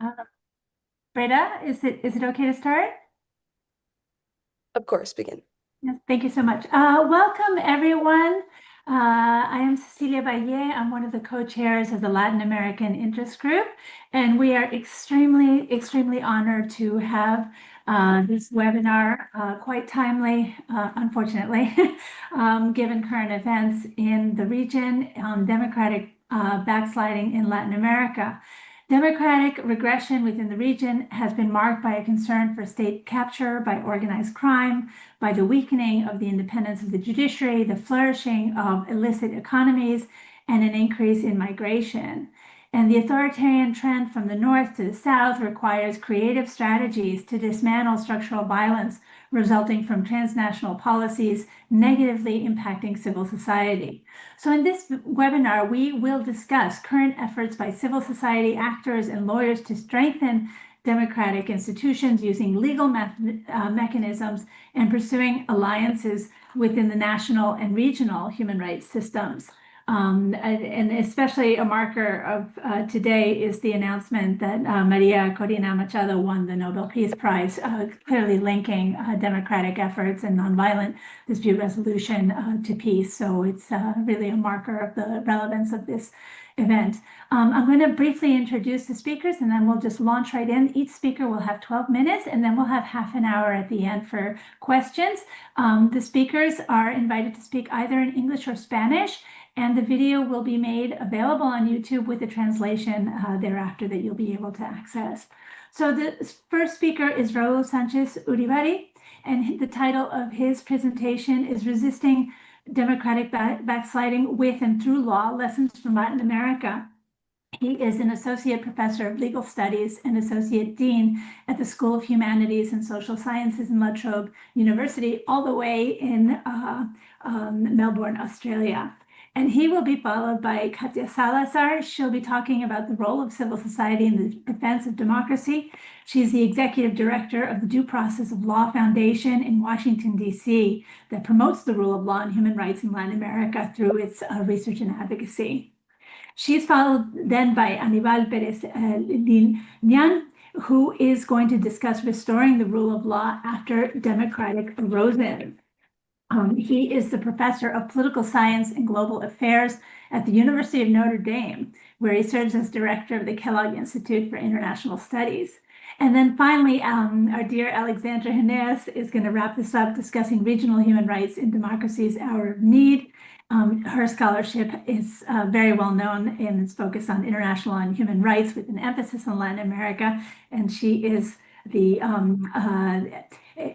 Uh, Breda, is it okay to start? Of course, begin. Yes, thank you so much. Welcome, everyone. I am Cecilia Bailliet. I'm one of the co-chairs of the Latin American Interest Group, and we are extremely, extremely honored to have this webinar, quite timely, unfortunately, given current events in the region on democratic backsliding in Latin America. Democratic regression within the region has been marked by a concern for state capture by organized crime, by the weakening of the independence of the judiciary, the flourishing of illicit economies, and an increase in migration. And the authoritarian trend from the north to the south requires creative strategies to dismantle structural violence resulting from transnational policies negatively impacting civil society. So in this webinar, we will discuss current efforts by civil society actors and lawyers to strengthen democratic institutions using legal mechanisms and pursuing alliances within the national and regional human rights systems. And especially a marker of today is the announcement that Maria Corina Machado won the Nobel Peace Prize, clearly linking democratic efforts and nonviolent dispute resolution to peace. So it's really a marker of the relevance of this event. I'm going to briefly introduce the speakers and then we'll just launch right in. Each speaker will have 12 minutes and then we'll have half an hour at the end for questions. The speakers are invited to speak either in English or Spanish, and the video will be made available on YouTube with a translation thereafter that you'll be able to access. So the first speaker is Raul Sanchez-Urribarri, and the title of his presentation is Resisting Democratic Backsliding with and Through Law, Lessons from Latin America. He is an associate professor of legal studies and associate dean at the School of Humanities and Social Sciences in La Trobe University, all the way in Melbourne, Australia. And he will be followed by Katia Salazar. She'll be talking about the role of civil society in the defense of democracy. She's the executive director of the Due Process of Law Foundation in Washington, D.C., that promotes the rule of law and human rights in Latin America through its research and advocacy. She's followed then by Aníbal Pérez Liñán, who is going to discuss restoring the rule of law after democratic erosion. He is the professor of political science and global affairs at the University of Notre Dame, where he serves as director of the Kellogg Institute for International Studies. And then finally, our dear Alexandra Jimenez is going to wrap this up discussing regional human rights in democracy's hour of need. Her scholarship is very well known in its focus on international and human rights with an emphasis on Latin America, and she is the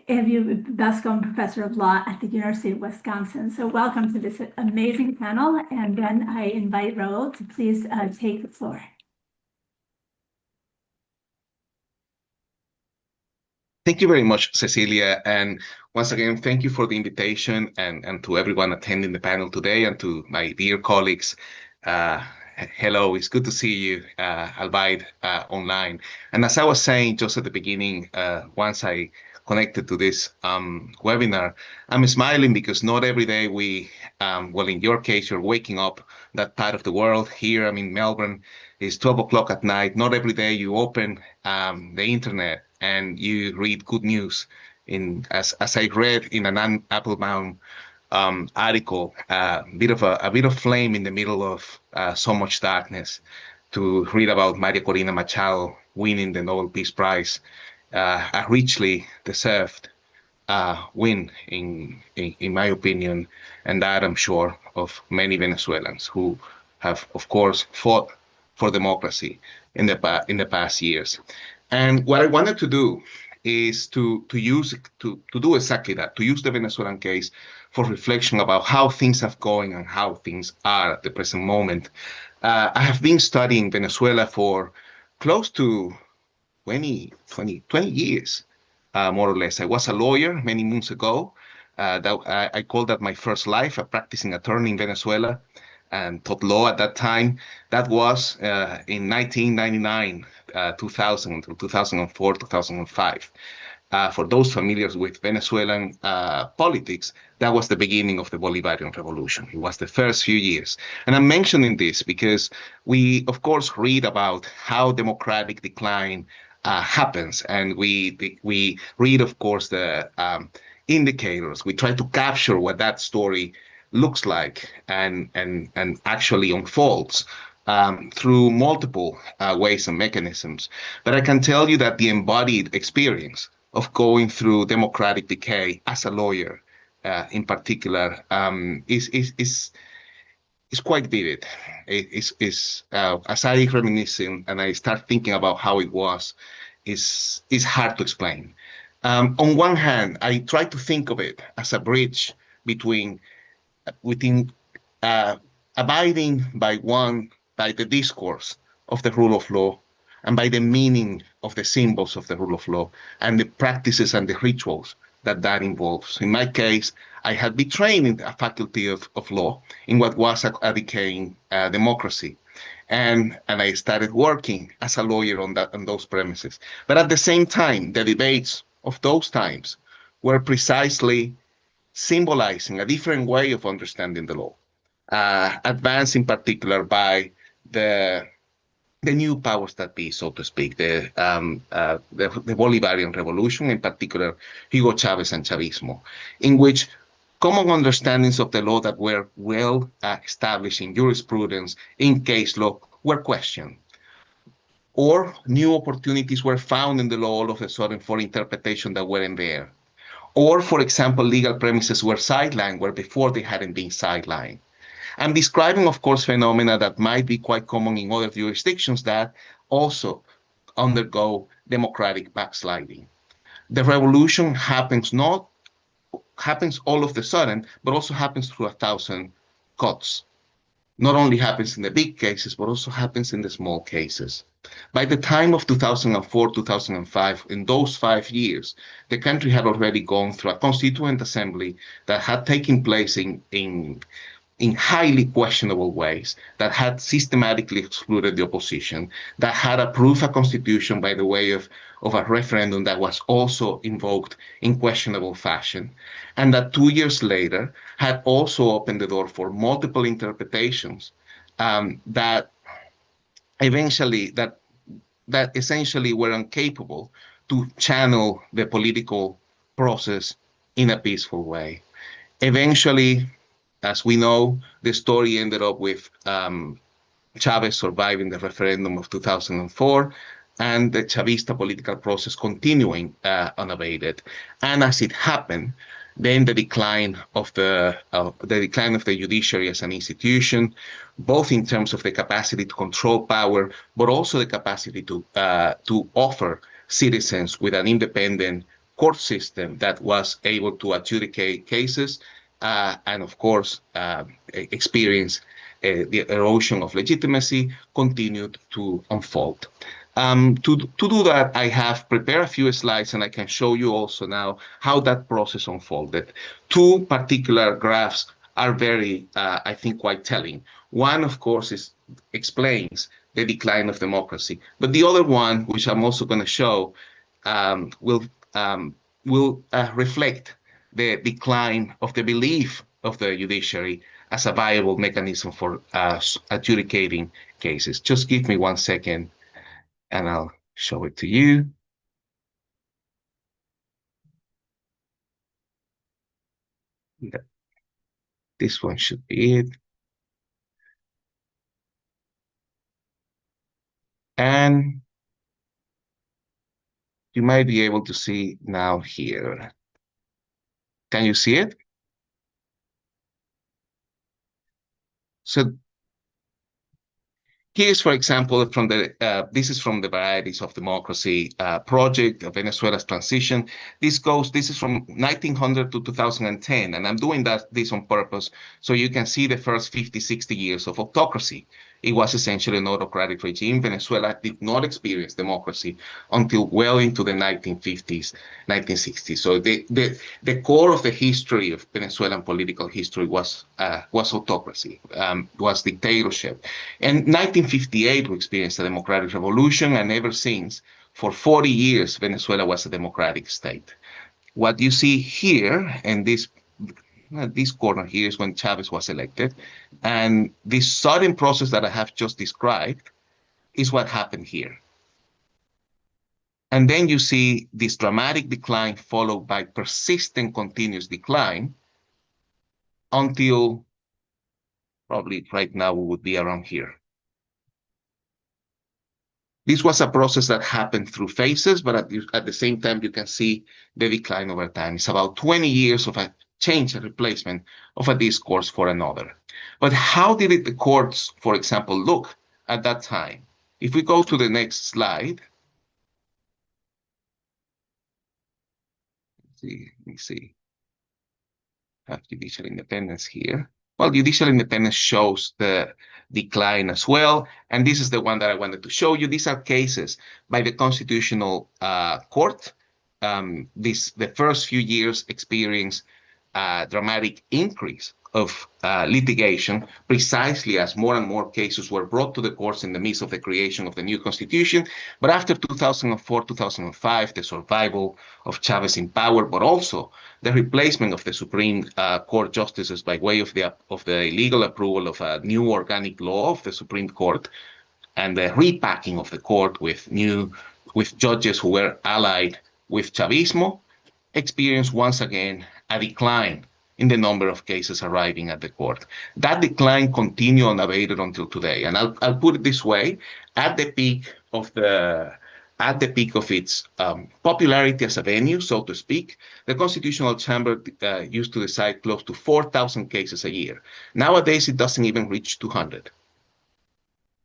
Evu Bascom Professor of Law at the University of Wisconsin. So welcome to this amazing panel. And then I invite Raul to please take the floor. Thank you very much, Cecilia. And once again, thank you for the invitation and to everyone attending the panel today and to my dear colleagues. Hello, it's good to see you, albeit online. And as I was saying just at the beginning, once I connected to this webinar, I'm smiling because not every day well, in your case, you're waking up that part of the world. Here, I'm in Melbourne, it's 12 o'clock at night. Not every day you open the internet and you read good news. As I read in an Ann Applebaum article, a bit of flame in the middle of so much darkness, to read about Maria Corina Machado winning the Nobel Peace Prize, a richly deserved win, in my opinion, and that I'm sure of many Venezuelans who have, of course, fought for democracy in the past years. And what I wanted to do is to do exactly that, to use the Venezuelan case for reflection about how things have going and how things are at the present moment. I have been studying Venezuela for close to 20 years, more or less. I was a lawyer many moons ago. I called that my first life, a practicing attorney in Venezuela, and taught law at that time. That was in 1999, 2000 until 2004, 2005. For those familiar with Venezuelan politics, that was the beginning of the Bolivarian Revolution. It was the first few years. And I'm mentioning this because we, of course, read about how democratic decline happens. And we read, of course, the indicators. We try to capture what that story looks like and actually unfolds through multiple ways and mechanisms. But I can tell you that the embodied experience of going through democratic decay as a lawyer, in particular, is quite vivid. As I reminisce and I start thinking about how it was, is hard to explain. On one hand, I try to think of it as a bridge between within uh, abiding by the discourse of the rule of law and by the meaning of the symbols of the rule of law and the practices and the rituals that involves. In my case, I had been trained in a faculty of law in what was a decaying democracy. And I started working as a lawyer on those premises. But at the same time, the debates of those times were precisely symbolizing a different way of understanding the law, advanced in particular by the new powers that be, so to speak, the Bolivarian Revolution, in particular Hugo Chavez and Chavismo, in which common understandings of the law that were well established in jurisprudence, in case law, were questioned. Or new opportunities were found in the law all of a sudden for interpretation that weren't there. Or, for example, legal premises were sidelined where before they hadn't been sidelined. I'm describing, of course, phenomena that might be quite common in other jurisdictions that also undergo democratic backsliding. The revolution happens all of the sudden, but also happens through 1,000 cuts. Not only happens in the big cases, but also happens in the small cases. By the time of 2004, 2005, in those 5 years, the country had already gone through a constituent assembly that had taken place in highly questionable ways, that had systematically excluded the opposition, that had approved a constitution by the way of a referendum that was also invoked in questionable fashion, and that 2 years later had also opened the door for multiple interpretations that essentially were incapable to channel the political process in a peaceful way. Eventually, as we know, the story ended up with Chavez surviving the referendum of 2004 and the Chavista political process continuing unabated. And as it happened, then the decline of the judiciary as an institution, both in terms of the capacity to control power, but also the capacity to offer citizens with an independent court system that was able to adjudicate cases and, of course, experience the erosion of legitimacy continued to unfold. To do that, I have prepared a few slides, and I can show you also now how that process unfolded. Two particular graphs are very, I think, quite telling. One, of course, explains the decline of democracy, but the other one, which I'm also going to show, will reflect the decline of the belief of the judiciary as a viable mechanism for adjudicating cases. Just give me 1 second, and I'll show it to you. This one should be it. And you might be able to see now here. Can you see it? So here's, for example, this is from the Varieties of Democracy project of Venezuela's transition. This is from 1900 to 2010, and I'm doing this on purpose so you can see the first 50, 60 years of autocracy. It was essentially an autocratic regime. Venezuela did not experience democracy until well into the 1950s, 1960s. So the core of the history of Venezuelan political history was autocracy, was dictatorship. And 1958, we experienced a democratic revolution, and ever since, for 40 years, Venezuela was a democratic state. What you see here in this corner here is when Chavez was elected. And this sudden process that I have just described is what happened here. And then you see this dramatic decline followed by persistent continuous decline until probably right now we would be around here. This was a process that happened through phases, but at the same time, you can see the decline over time. It's about 20 years of a change and replacement of a discourse for another. But how did the courts, for example, look at that time? If we go to the next slide, let me see. Have judicial independence here. Well, judicial independence shows the decline as well. And this is the one that I wanted to show you. These are cases by the Constitutional Court. The first few years experienced a dramatic increase of litigation, precisely as more and more cases were brought to the courts in the midst of the creation of the new constitution. But after 2004, 2005, the survival of Chavez in power, but also the replacement of the Supreme Court justices by way of the illegal approval of a new organic law of the Supreme Court, and the repacking of the court with judges who were allied with Chavismo, experienced once again a decline in the number of cases arriving at the court. That decline continued unabated until today. And I'll put it this way: at the peak of its popularity as a venue, so to speak, the Constitutional Chamber used to decide close to 4,000 cases a year. Nowadays, it doesn't even reach 200.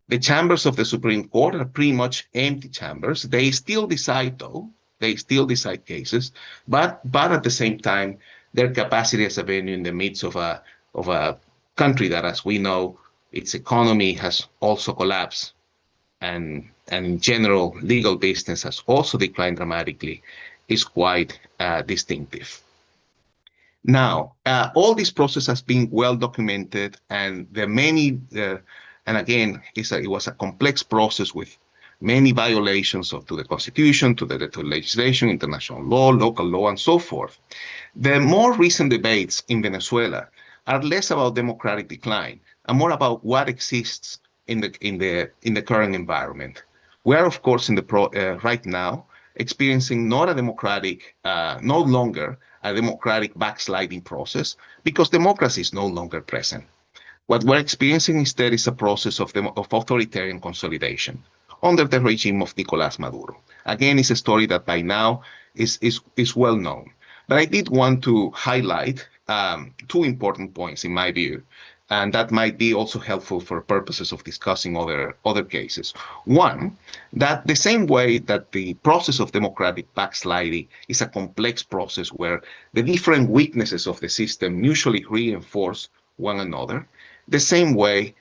The chambers of the Supreme Court are pretty much empty chambers. They still decide, though. They still decide cases, but at the same time, their capacity as a venue in the midst of a country that, as we know, its economy has also collapsed, and in general, legal business has also declined dramatically, is quite distinctive. Now, all this process has been well documented, and there are many, and again, it was a complex process with many violations to the Constitution, to the legislation, international law, local law, and so forth. The more recent debates in Venezuela are less about democratic decline and more about what exists in the current environment. We are, of course, right now experiencing no longer a democratic backsliding process, because democracy is no longer present. What we're experiencing instead is a process of authoritarian consolidation under the regime of Nicolás Maduro. Again, it's a story that by now is well known. But I did want to highlight two important points in my view, and that might be also helpful for purposes of discussing other cases. One, that the same way that the process of democratic backsliding is a complex process where the different weaknesses of the system mutually reinforce one another, the same way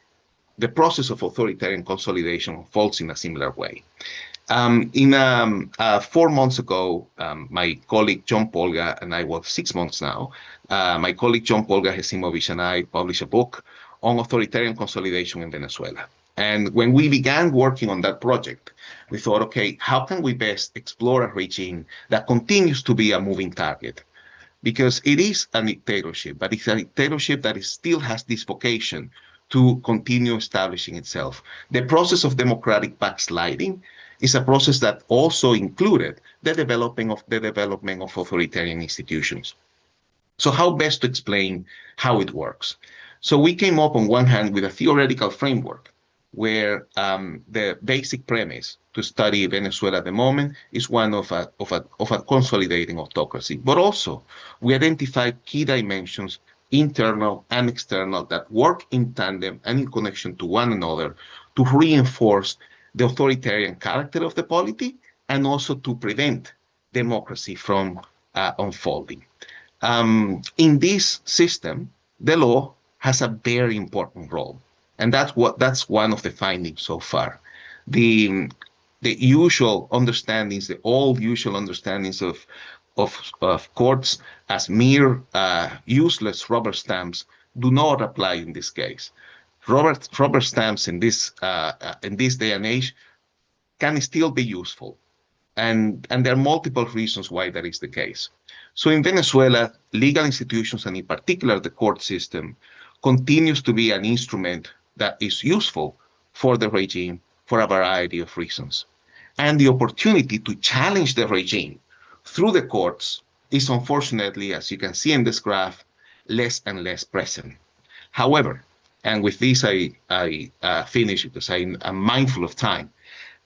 the process of authoritarian consolidation unfolds in a similar way. 4 months ago, my colleague John Polga and I, well, 6 months now, my colleague John Polga Hesimovich and I published a book on authoritarian consolidation in Venezuela. And when we began working on that project, we thought, okay, how can we best explore a regime that continues to be a moving target? Because it is a dictatorship, but it's a dictatorship that still has this vocation to continue establishing itself. The process of democratic backsliding is a process that also included the development of authoritarian institutions. So how best to explain how it works? So we came up on one hand with a theoretical framework where the basic premise to study Venezuela at the moment is one of a consolidating autocracy. But also we identified key dimensions, internal and external, that work in tandem and in connection to one another to reinforce the authoritarian character of the polity and also to prevent democracy from unfolding. In this system, the law has a very important role, and that's one of the findings so far. The usual understandings, the old usual understandings of courts as mere useless rubber stamps do not apply in this case. Rubber stamps in this day and age can still be useful. And there are multiple reasons why that is the case. So in Venezuela, legal institutions, and in particular the court system, continues to be an instrument that is useful for the regime for a variety of reasons. And the opportunity to challenge the regime through the courts is unfortunately, as you can see in this graph, less and less present. However, and with this I finish because I'm mindful of time,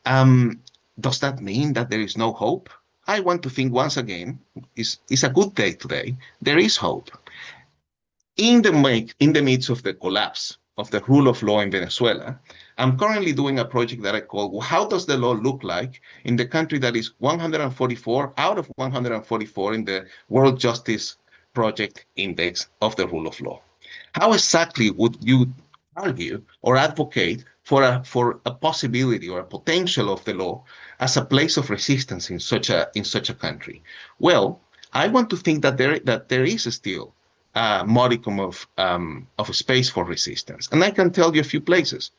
um, does that mean that there is no hope? I want to think once again, it's a good day today. There is hope. In the midst of the collapse of the rule of law in Venezuela, I'm currently doing a project that I call How Does the Law Look Like in the country that is 144 out of 144 in the World Justice Project Index of the Rule of Law? How exactly would you argue or advocate for a possibility or a potential of the law as a place of resistance in such a country? Well, I want to think that there is still a modicum of space for resistance, and I can tell you a few places.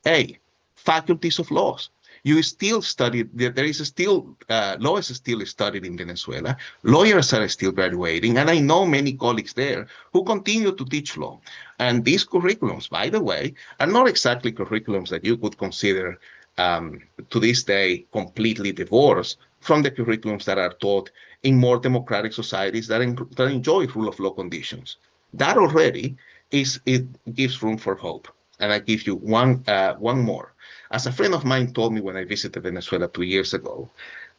A, faculties of laws. You still study, there is still, law is still studied in Venezuela. Lawyers are still graduating, and I know many colleagues there who continue to teach law. And these curriculums, by the way, are not exactly curriculums that you could consider to this day completely divorced from the curriculums that are taught in more democratic societies that enjoy rule of law conditions. That already it gives room for hope. And I give you one more. As a friend of mine told me when I visited Venezuela 2 years ago,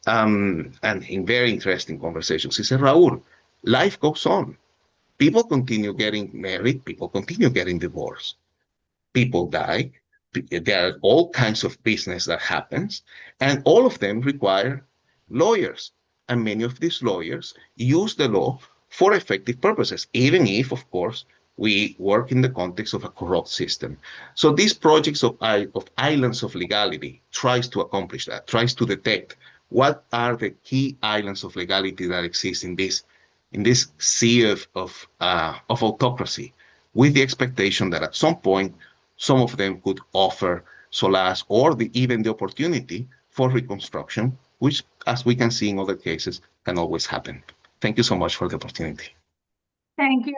and in very interesting conversations, he said, Raul, life goes on. People continue getting married, people continue getting divorced, people die, there are all kinds of business that happens, and all of them require lawyers. And many of these lawyers use the law for effective purposes, even if, of course, we work in the context of a corrupt system. So these projects of islands of legality tries to accomplish that, tries to detect what are the key islands of legality that exist in this sea of autocracy, with the expectation that at some point, some of them could offer solace or even the opportunity for reconstruction, which, as we can see in other cases, can always happen. Thank you so much for the opportunity. Thank you.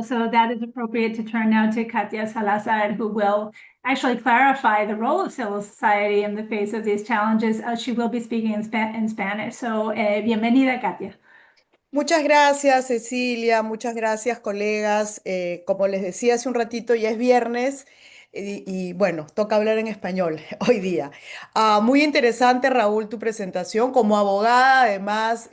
So that is appropriate to turn now to Katia Salazar, who will actually clarify the role of civil society in the face of these challenges. She will be speaking in Spanish. So, bienvenida, Katia. Muchas gracias, Cecilia. Muchas gracias, colegas. Como les decía hace un ratito, ya es viernes bueno, toca hablar en español hoy día. Muy interesante, Raúl, tu presentación. Como abogada, además,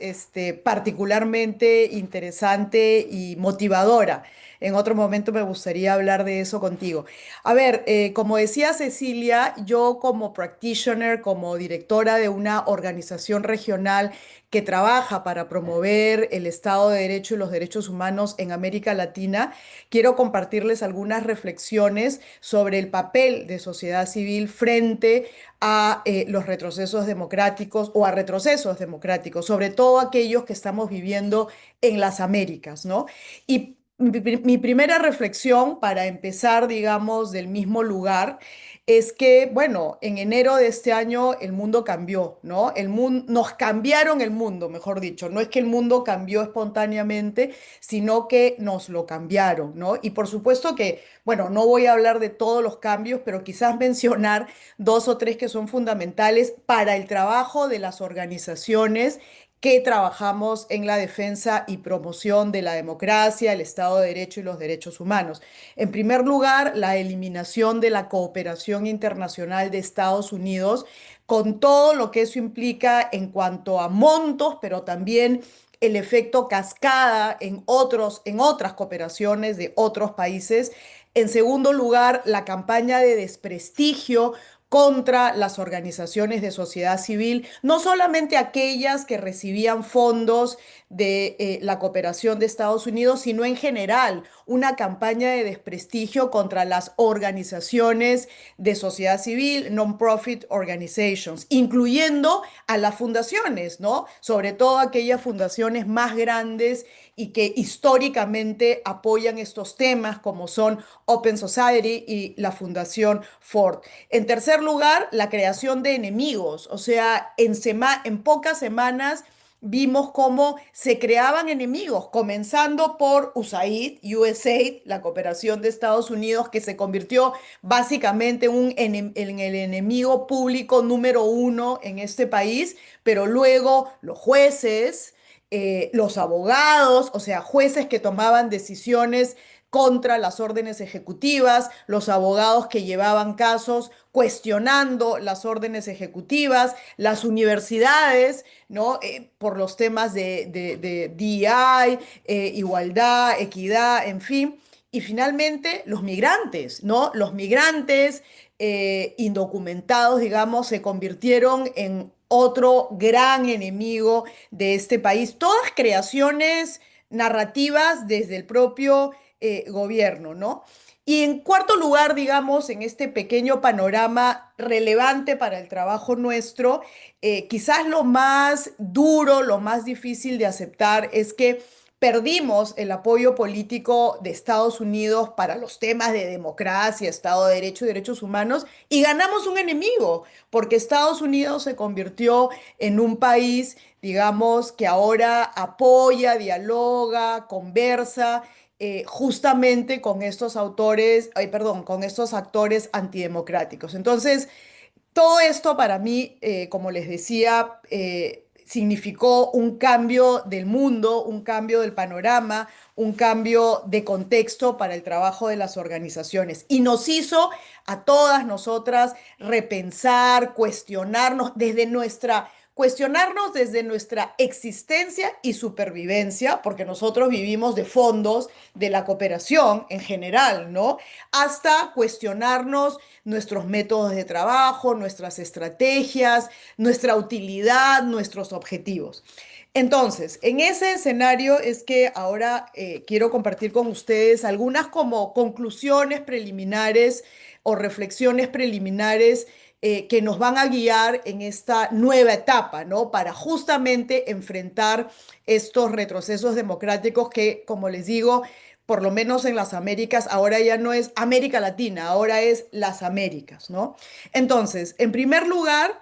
particularmente interesante y motivadora. En otro momento me gustaría hablar de eso contigo. A ver, como decía Cecilia, yo como practitioner, como directora de una organización regional que trabaja para promover el Estado de Derecho y los derechos humanos en América Latina, quiero compartirles algunas reflexiones sobre el papel de sociedad civil frente a los retrocesos democráticos o a retrocesos democráticos, sobre todo aquellos que estamos viviendo en las Américas, ¿no? Y mi primera reflexión para empezar, digamos, del mismo lugar es que, bueno, en enero de este año el mundo cambió, ¿no? Nos cambiaron el mundo, mejor dicho. No es que el mundo cambió espontáneamente, sino que nos lo cambiaron, ¿no? Y por supuesto que, bueno, no voy a hablar de todos los cambios, pero quizás mencionar dos o tres que son fundamentales para el trabajo de las organizaciones que trabajamos en la defensa y promoción de la democracia, el Estado de Derecho y los derechos humanos. En primer lugar, la eliminación de la cooperación internacional de Estados Unidos, con todo lo que eso implica en cuanto a montos, pero también el efecto cascada en otras cooperaciones de otros países. En segundo lugar, la campaña de desprestigio contra las organizaciones de sociedad civil, no solamente aquellas que recibían fondos de la cooperación de Estados Unidos, sino en general una campaña de desprestigio contra las organizaciones de sociedad civil, non-profit organizations, incluyendo a las fundaciones, ¿no? Sobre todo aquellas fundaciones más grandes y que históricamente apoyan estos temas, como son Open Society y la Fundación Ford. En tercer lugar, la creación de enemigos, o sea, en pocas semanas vimos cómo se creaban enemigos, comenzando por USAID, la cooperación de Estados Unidos, que se convirtió básicamente en el enemigo público número uno en este país, pero luego los jueces, los abogados, o sea, jueces que tomaban decisiones contra las órdenes ejecutivas, los abogados que llevaban casos cuestionando las órdenes ejecutivas, las universidades, ¿no? Por los temas de DEI, igualdad, equidad, en fin. Y finalmente, los migrantes, ¿no? Los migrantes indocumentados, digamos, se convirtieron en otro gran enemigo de este país. Todas creaciones narrativas desde el propio gobierno, ¿no? Y en cuarto lugar, digamos, en este pequeño panorama relevante para el trabajo nuestro, quizás lo más duro, lo más difícil de aceptar es que perdimos el apoyo político de Estados Unidos para los temas de democracia, Estado de Derecho y derechos humanos y ganamos un enemigo, porque Estados Unidos se convirtió en un país, digamos, que ahora apoya, dialoga, conversa justamente con estos autores, ay, perdón, con estos actores antidemocráticos. Entonces, todo esto para mí, como les decía, significó un cambio del mundo, un cambio del panorama, un cambio de contexto para el trabajo de las organizaciones. Y nos hizo a todas nosotras repensar, cuestionarnos desde nuestra existencia y supervivencia, porque nosotros vivimos de fondos de la cooperación en general, ¿no? Hasta cuestionarnos nuestros métodos de trabajo, nuestras estrategias, nuestra utilidad, nuestros objetivos. Entonces, en ese escenario es que ahora quiero compartir con ustedes algunas como conclusiones preliminares o reflexiones preliminares que nos van a guiar en esta nueva etapa, ¿no? Para justamente enfrentar estos retrocesos democráticos que, como les digo, por lo menos en las Américas, ahora ya no es América Latina, ahora es las Américas, ¿no? Entonces, en primer lugar,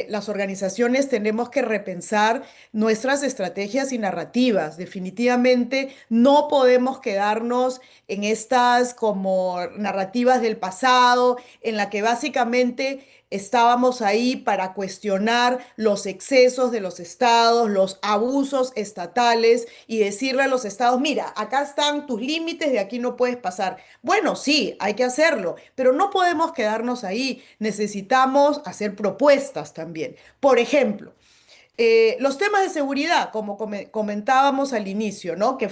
las organizaciones tenemos que repensar nuestras estrategias y narrativas. Definitivamente no podemos quedarnos en estas como narrativas del pasado, en la que básicamente estábamos ahí para cuestionar los excesos de los estados, los abusos estatales y decirle a los estados, mira, acá están tus límites, de aquí no puedes pasar. Bueno, sí, hay que hacerlo, pero no podemos quedarnos ahí. Necesitamos hacer propuestas también. Por ejemplo, los temas de seguridad, como comentábamos al inicio, ¿no? Que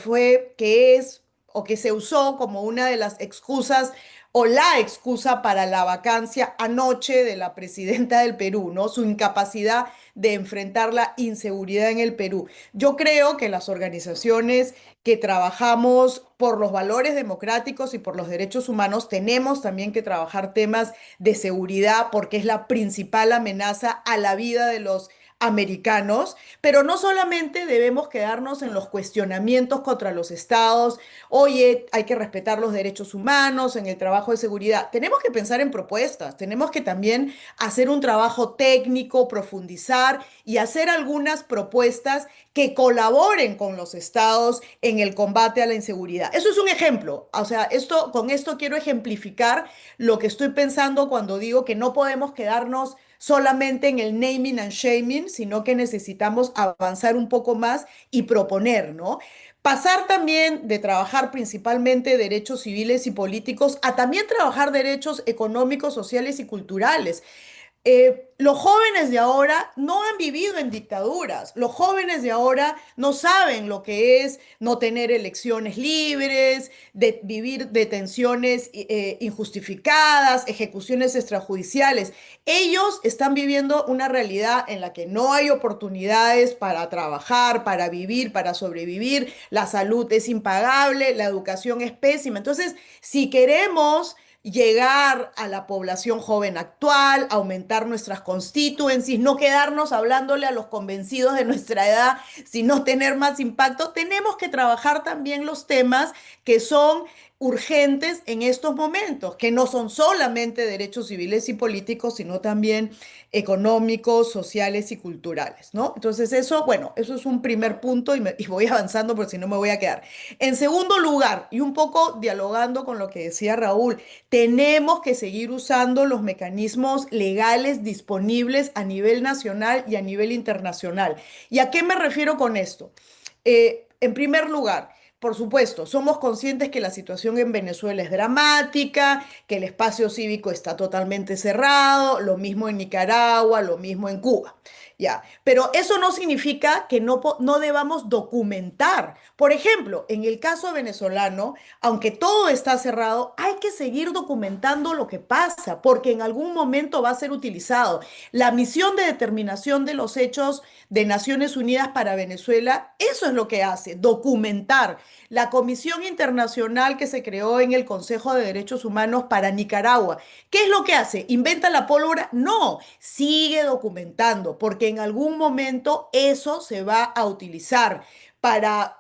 es o que se usó como una de las excusas o la excusa para la vacancia anoche de la presidenta del Perú, ¿no? Su incapacidad de enfrentar la inseguridad en el Perú. Yo creo que las organizaciones que trabajamos por los valores democráticos y por los derechos humanos tenemos también que trabajar temas de seguridad porque es la principal amenaza a la vida de los americanos, pero no solamente debemos quedarnos en los cuestionamientos contra los estados, oye, hay que respetar los derechos humanos en el trabajo de seguridad. Tenemos que pensar en propuestas, tenemos que también hacer un trabajo técnico, profundizar y hacer algunas propuestas que colaboren con los estados en el combate a la inseguridad. Eso es un ejemplo. O sea, con esto quiero ejemplificar lo que estoy pensando cuando digo que no podemos quedarnos solamente en el naming and shaming, sino que necesitamos avanzar un poco más y proponer, ¿no? Pasar también de trabajar principalmente derechos civiles y políticos a también trabajar derechos económicos, sociales y culturales. Los jóvenes de ahora no han vivido en dictaduras. Los jóvenes de ahora no saben lo que es no tener elecciones libres, de vivir detenciones injustificadas, ejecuciones extrajudiciales. Ellos están viviendo una realidad en la que no hay oportunidades para trabajar, para vivir, para sobrevivir. La salud es impagable, la educación es pésima. Entonces, si queremos llegar a la población joven actual, aumentar nuestras constituencies, no quedarnos hablándole a los convencidos de nuestra edad, sino tener más impacto. Tenemos que trabajar también los temas que son urgentes en estos momentos, que no son solamente derechos civiles y políticos, sino también económicos, sociales y culturales, ¿no? Entonces eso, bueno, eso es un primer punto y voy avanzando porque si no me voy a quedar. En segundo lugar, y un poco dialogando con lo que decía Raúl, tenemos que seguir usando los mecanismos legales disponibles a nivel nacional y a nivel internacional. ¿Y a qué me refiero con esto? En primer lugar, por supuesto, somos conscientes que la situación en Venezuela es dramática, que el espacio cívico está totalmente cerrado, lo mismo en Nicaragua, lo mismo en Cuba. Ya, pero eso no significa que no debamos documentar. Por ejemplo, en el caso venezolano, aunque todo está cerrado, hay que seguir documentando lo que pasa, porque en algún momento va a ser utilizado. La misión de determinación de los hechos de Naciones Unidas para Venezuela, eso es lo que hace, documentar. La Comisión Internacional que se creó en el Consejo de Derechos Humanos para Nicaragua, ¿qué es lo que hace? ¿Inventa la pólvora? No, sigue documentando, porque en algún momento eso se va a utilizar para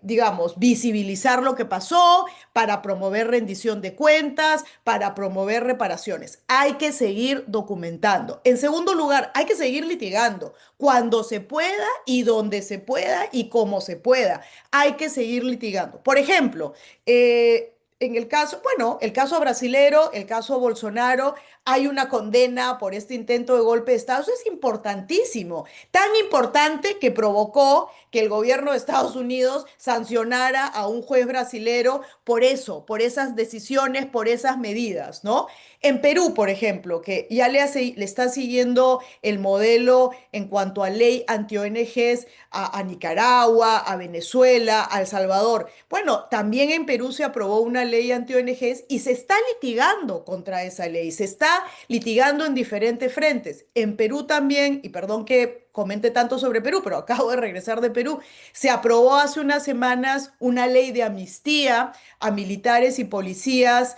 digamos, visibilizar lo que pasó, para promover rendición de cuentas, para promover reparaciones. Hay que seguir documentando. En segundo lugar, hay que seguir litigando cuando se pueda y donde se pueda y como se pueda. Hay que seguir litigando. Por ejemplo, en el caso, bueno, el caso brasilero, el caso Bolsonaro, hay una condena por este intento de golpe de Estado. Eso es importantísimo, tan importante que provocó que el gobierno de Estados Unidos sancionara a un juez brasilero por eso, por esas decisiones, por esas medidas, ¿no? En Perú, por ejemplo, que ya le está siguiendo el modelo en cuanto a ley anti-ONGs a Nicaragua, a Venezuela, a El Salvador. Bueno, también en Perú se aprobó una ley anti-ONGs y se está litigando contra esa ley, se está litigando en diferentes frentes. En Perú también, y perdón que comente tanto sobre Perú, pero acabo de regresar de Perú, se aprobó hace unas semanas una ley de amnistía a militares y policías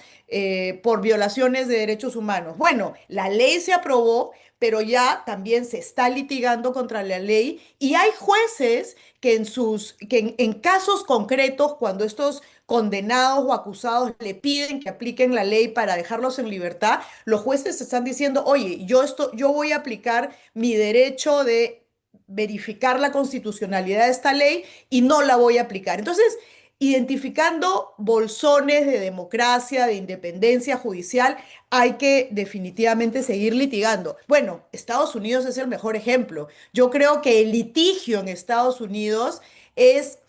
por violaciones de derechos humanos. Bueno, la ley se aprobó, pero ya también se está litigando contra la ley y hay jueces que en casos concretos, cuando estos condenados o acusados le piden que apliquen la ley para dejarlos en libertad, los jueces están diciendo, oye, yo voy a aplicar mi derecho de verificar la constitucionalidad de esta ley y no la voy a aplicar. Entonces, identificando bolsones de democracia, de independencia judicial, hay que definitivamente seguir litigando. Bueno, Estados Unidos es el mejor ejemplo. Yo creo que el litigio en Estados Unidos es,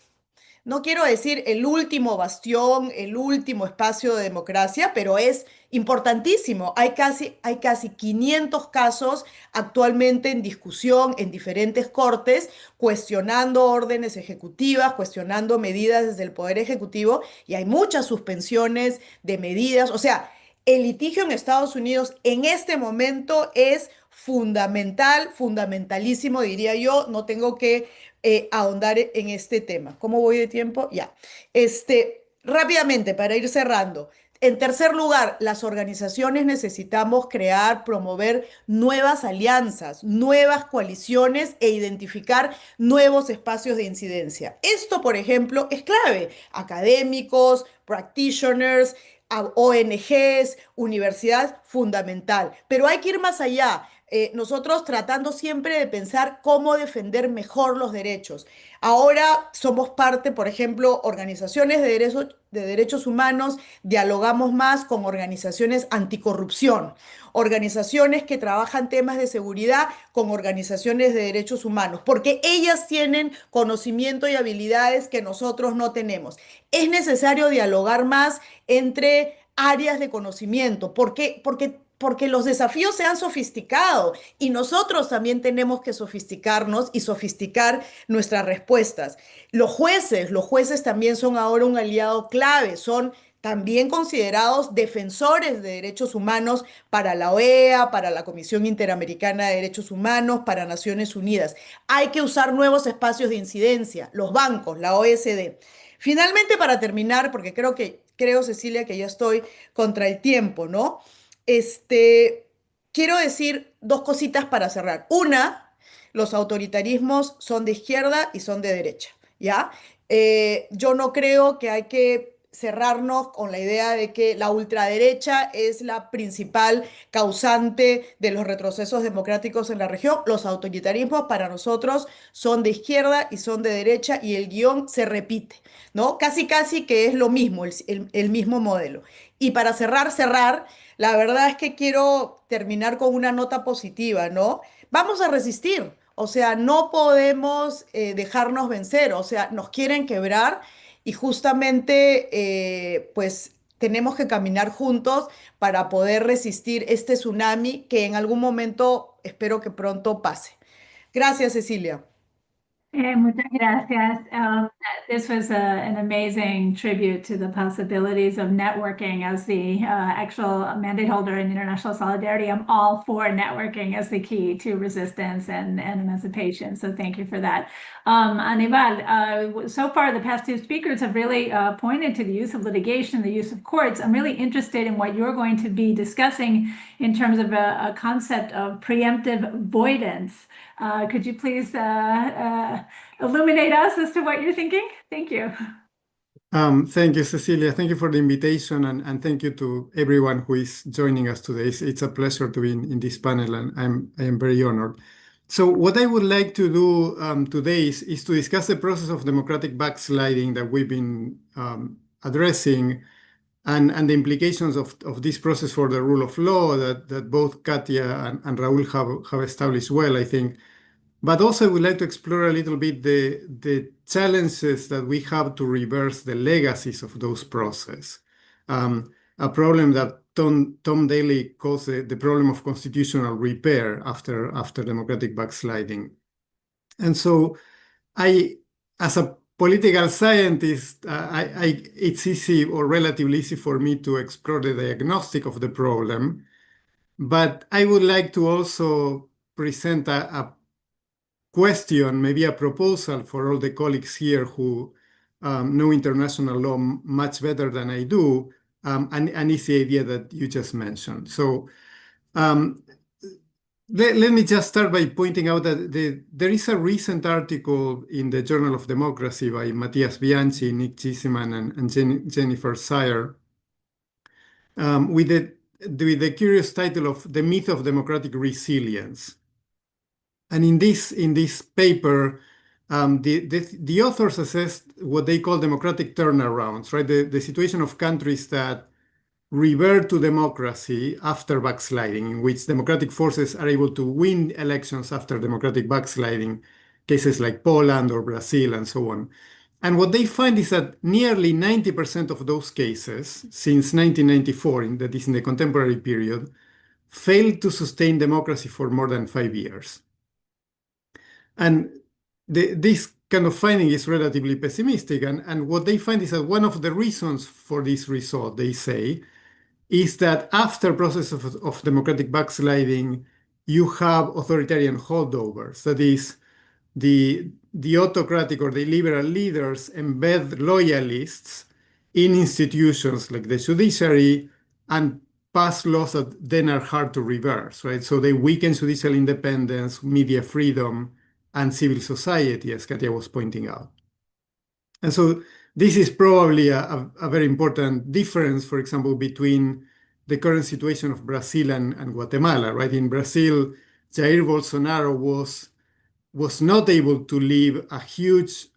no quiero decir el último bastión, el último espacio de democracia, pero es importantísimo. Hay casi 500 casos actualmente en discusión en diferentes cortes, cuestionando órdenes ejecutivas, cuestionando medidas desde el Poder Ejecutivo, y hay muchas suspensiones de medidas. O sea, el litigio en Estados Unidos en este momento es fundamental, fundamentalísimo, diría yo. No tengo que ahondar en este tema. ¿Cómo voy de tiempo? Ya. Rápidamente, para ir cerrando. En tercer lugar, las organizaciones necesitamos crear, promover nuevas alianzas, nuevas coaliciones e identificar nuevos espacios de incidencia. Esto, por ejemplo, es clave. Académicos, practitioners, ONGs, universidades, fundamental. Pero hay que ir más allá. Nosotros tratando siempre de pensar cómo defender mejor los derechos. Ahora somos parte, por ejemplo, organizaciones de derechos humanos, dialogamos más con organizaciones anticorrupción, organizaciones que trabajan temas de seguridad con organizaciones de derechos humanos, porque ellas tienen conocimiento y habilidades que nosotros no tenemos. Es necesario dialogar más entre áreas de conocimiento. ¿Por qué? Porque los desafíos se han sofisticado y nosotros también tenemos que sofisticarnos y sofisticar nuestras respuestas. Los jueces también son ahora un aliado clave, son también considerados defensores de derechos humanos para la OEA, para la Comisión Interamericana de Derechos Humanos, para Naciones Unidas. Hay que usar nuevos espacios de incidencia, los bancos, la OSD. Finalmente, para terminar, porque creo que creo, Cecilia, que ya estoy contra el tiempo, ¿no? Quiero decir dos cositas para cerrar. Una, los autoritarismos son de izquierda y son de derecha, ¿ya? Yo no creo que hay que cerrarnos con la idea de que la ultraderecha es la principal causante de los retrocesos democráticos en la región. Los autoritarismos para nosotros son de izquierda y son de derecha y el guión se repite, ¿no? Casi, casi que es lo mismo, el mismo modelo. Y para cerrar, la verdad es que quiero terminar con una nota positiva, ¿no? Vamos a resistir, o sea, no podemos dejarnos vencer, o sea, nos quieren quebrar y justamente, pues, tenemos que caminar juntos para poder resistir este tsunami que en algún momento espero que pronto pase. Gracias, Cecilia. Muchas gracias. This was an amazing tribute to the possibilities of networking as the actual mandate holder in international solidarity. I'm all for networking as the key to resistance and emancipation. So thank you for that. Aníbal, so far the past two speakers have really pointed to the use of litigation, the use of courts. I'm really interested in what you're going to be discussing in terms of a concept of preemptive avoidance. Could you please illuminate us as to what you're thinking? Thank you. Thank you, Cecilia. Thank you for the invitation, and thank you to everyone who is joining us today. It's a pleasure to be in this panel, and I am very honored. So what I would like to do today is to discuss the process of democratic backsliding that we've been addressing, and the implications of this process for the rule of law that both Katia and Raul have established well, I think. But also, I would like to explore a little bit the challenges that we have to reverse the legacies of those processes. A problem that Tom Daly calls the problem of constitutional repair after democratic backsliding. And so as a political scientist, it's easy or relatively easy for me to explore the diagnostic of the problem. But I would like to also present a question, maybe a proposal for all the colleagues here who know international law much better than I do, and it's the idea that you just mentioned. So let me just start by pointing out that there is a recent article in the Journal of Democracy by Matthias Bianchi, Nick Gisseman, and Jennifer Sayer, with the curious title of The Myth of Democratic Resilience. And in this paper, the authors assessed what they call democratic turnarounds, right? The situation of countries that revert to democracy after backsliding, in which democratic forces are able to win elections after democratic backsliding, cases like Poland or Brazil and so on. And what they find is that nearly 90% of those cases since 1994, that is in the contemporary period, failed to sustain democracy for more than 5 years. And this kind of finding is relatively pessimistic. And what they find is that one of the reasons for this result, they say, is that after process of democratic backsliding, you have authoritarian holdovers. That is, the autocratic or the liberal leaders embed loyalists in institutions like the judiciary and pass laws that then are hard to reverse, right? So they weaken judicial independence, media freedom, and civil society, as Katia was pointing out. And so this is probably a very important difference, for example, between the current situation of Brazil and Guatemala, right? In Brazil, Jair Bolsonaro was not able to leave a huge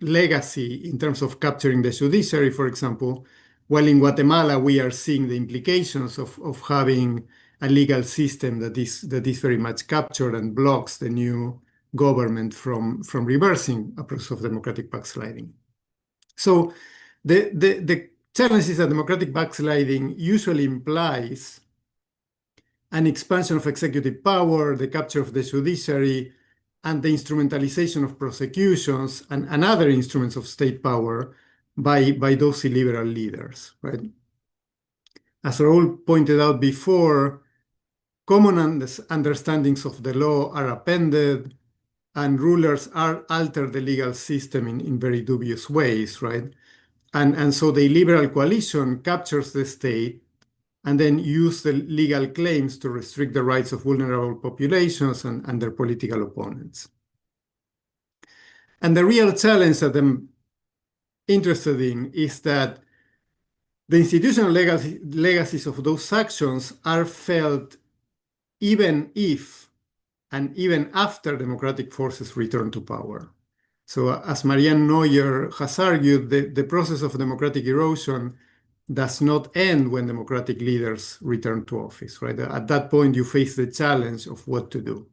legacy in terms of capturing the judiciary, for example, while in Guatemala we are seeing the implications of having a legal system that is very much captured and blocks the new government from reversing a process of democratic backsliding. So the challenge is that democratic backsliding usually implies an expansion of executive power, the capture of the judiciary, and the instrumentalization of prosecutions and other instruments of state power by those illiberal leaders, right? As Raul pointed out before, common understandings of the law are appended, and rulers alter the legal system in very dubious ways, right? And so the liberal coalition captures the state and then use the legal claims to restrict the rights of vulnerable populations and their political opponents. And the real challenge that I'm interested in is that the institutional legacies of those actions are felt even if and even after democratic forces return to power. So as Marianne Neuer has argued, the process of democratic erosion does not end when democratic leaders return to office, right? At that point, you face the challenge of what to do.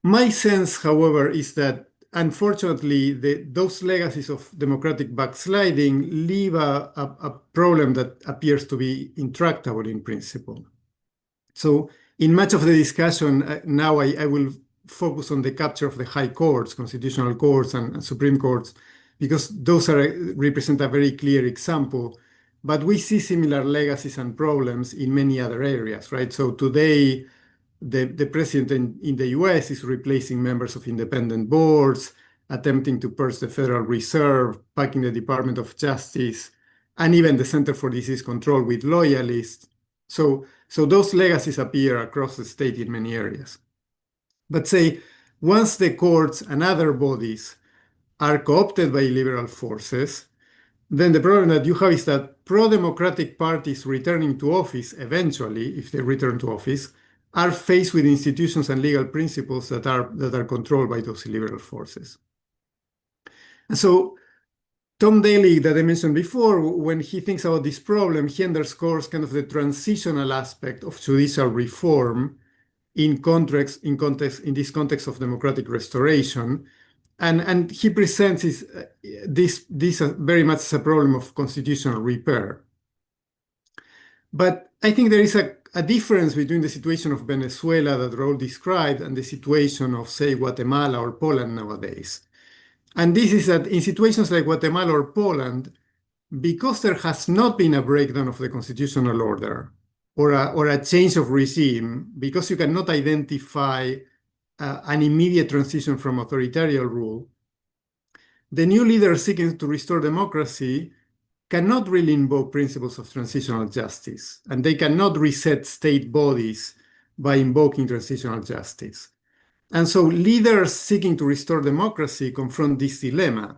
My sense, however, is that unfortunately, those legacies of democratic backsliding leave a problem that appears to be intractable in principle. So in much of the discussion now, I will focus on the capture of the high courts, constitutional courts and Supreme Courts, because those represent a very clear example. But we see similar legacies and problems in many other areas, right? So today, the president in the US is replacing members of independent boards, attempting to purge the Federal Reserve, packing the Department of Justice, and even the Center for Disease Control with loyalists. So those legacies appear across the state in many areas. But say, once the courts and other bodies are co-opted by liberal forces, then the problem that you have is that pro-democratic parties returning to office eventually, if they return to office, are faced with institutions and legal principles that are controlled by those liberal forces. And so Tom Daly, that I mentioned before, when he thinks about this problem, he underscores kind of the transitional aspect of judicial reform in this context of democratic restoration. And he presents this very much as a problem of constitutional repair. But I think there is a difference between the situation of Venezuela that Raul described and the situation of, say, Guatemala or Poland nowadays. And this is that in situations like Guatemala or Poland, because there has not been a breakdown of the constitutional order or a change of regime, because you cannot identify an immediate transition from authoritarian rule, the new leaders seeking to restore democracy cannot really invoke principles of transitional justice, and they cannot reset state bodies by invoking transitional justice. And so leaders seeking to restore democracy confront this dilemma.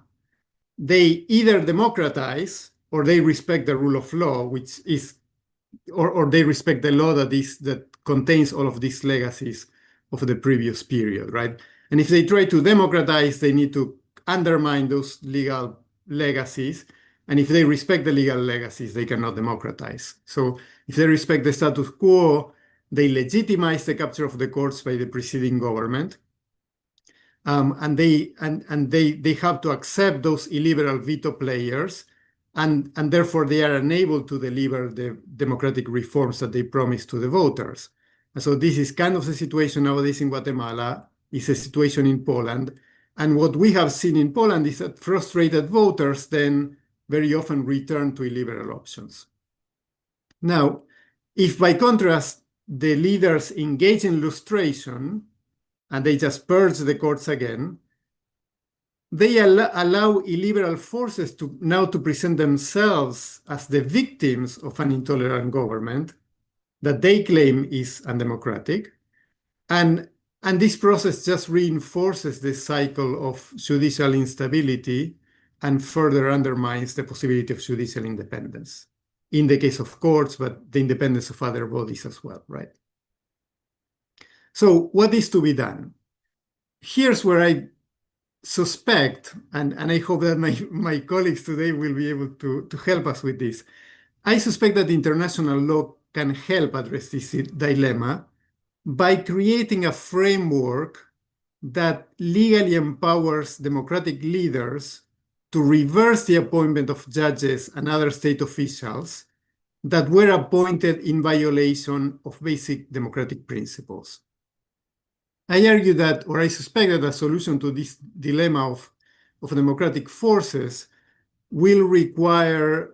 They either democratize or they respect the rule of law, which is, or they respect the law that contains all of these legacies of the previous period, right? And if they try to democratize, they need to undermine those legal legacies. And if they respect the legal legacies, they cannot democratize. So if they respect the status quo, they legitimize the capture of the courts by the preceding government. And they have to accept those illiberal veto players, and therefore they are unable to deliver the democratic reforms that they promised to the voters. And so this is kind of the situation nowadays in Guatemala, is a situation in Poland. And what we have seen in Poland is that frustrated voters then very often return to illiberal options. Now, if by contrast, the leaders engage in lustration and they just purge the courts again, they allow illiberal forces to now to present themselves as the victims of an intolerant government that they claim is undemocratic. And this process just reinforces the cycle of judicial instability and further undermines the possibility of judicial independence in the case of courts, but the independence of other bodies as well, right? So what is to be done? Here's where I suspect, and I hope that my colleagues today will be able to help us with this. I suspect that international law can help address this dilemma by creating a framework that legally empowers democratic leaders to reverse the appointment of judges and other state officials that were appointed in violation of basic democratic principles. I argue that, or I suspect that a solution to this dilemma of democratic forces will require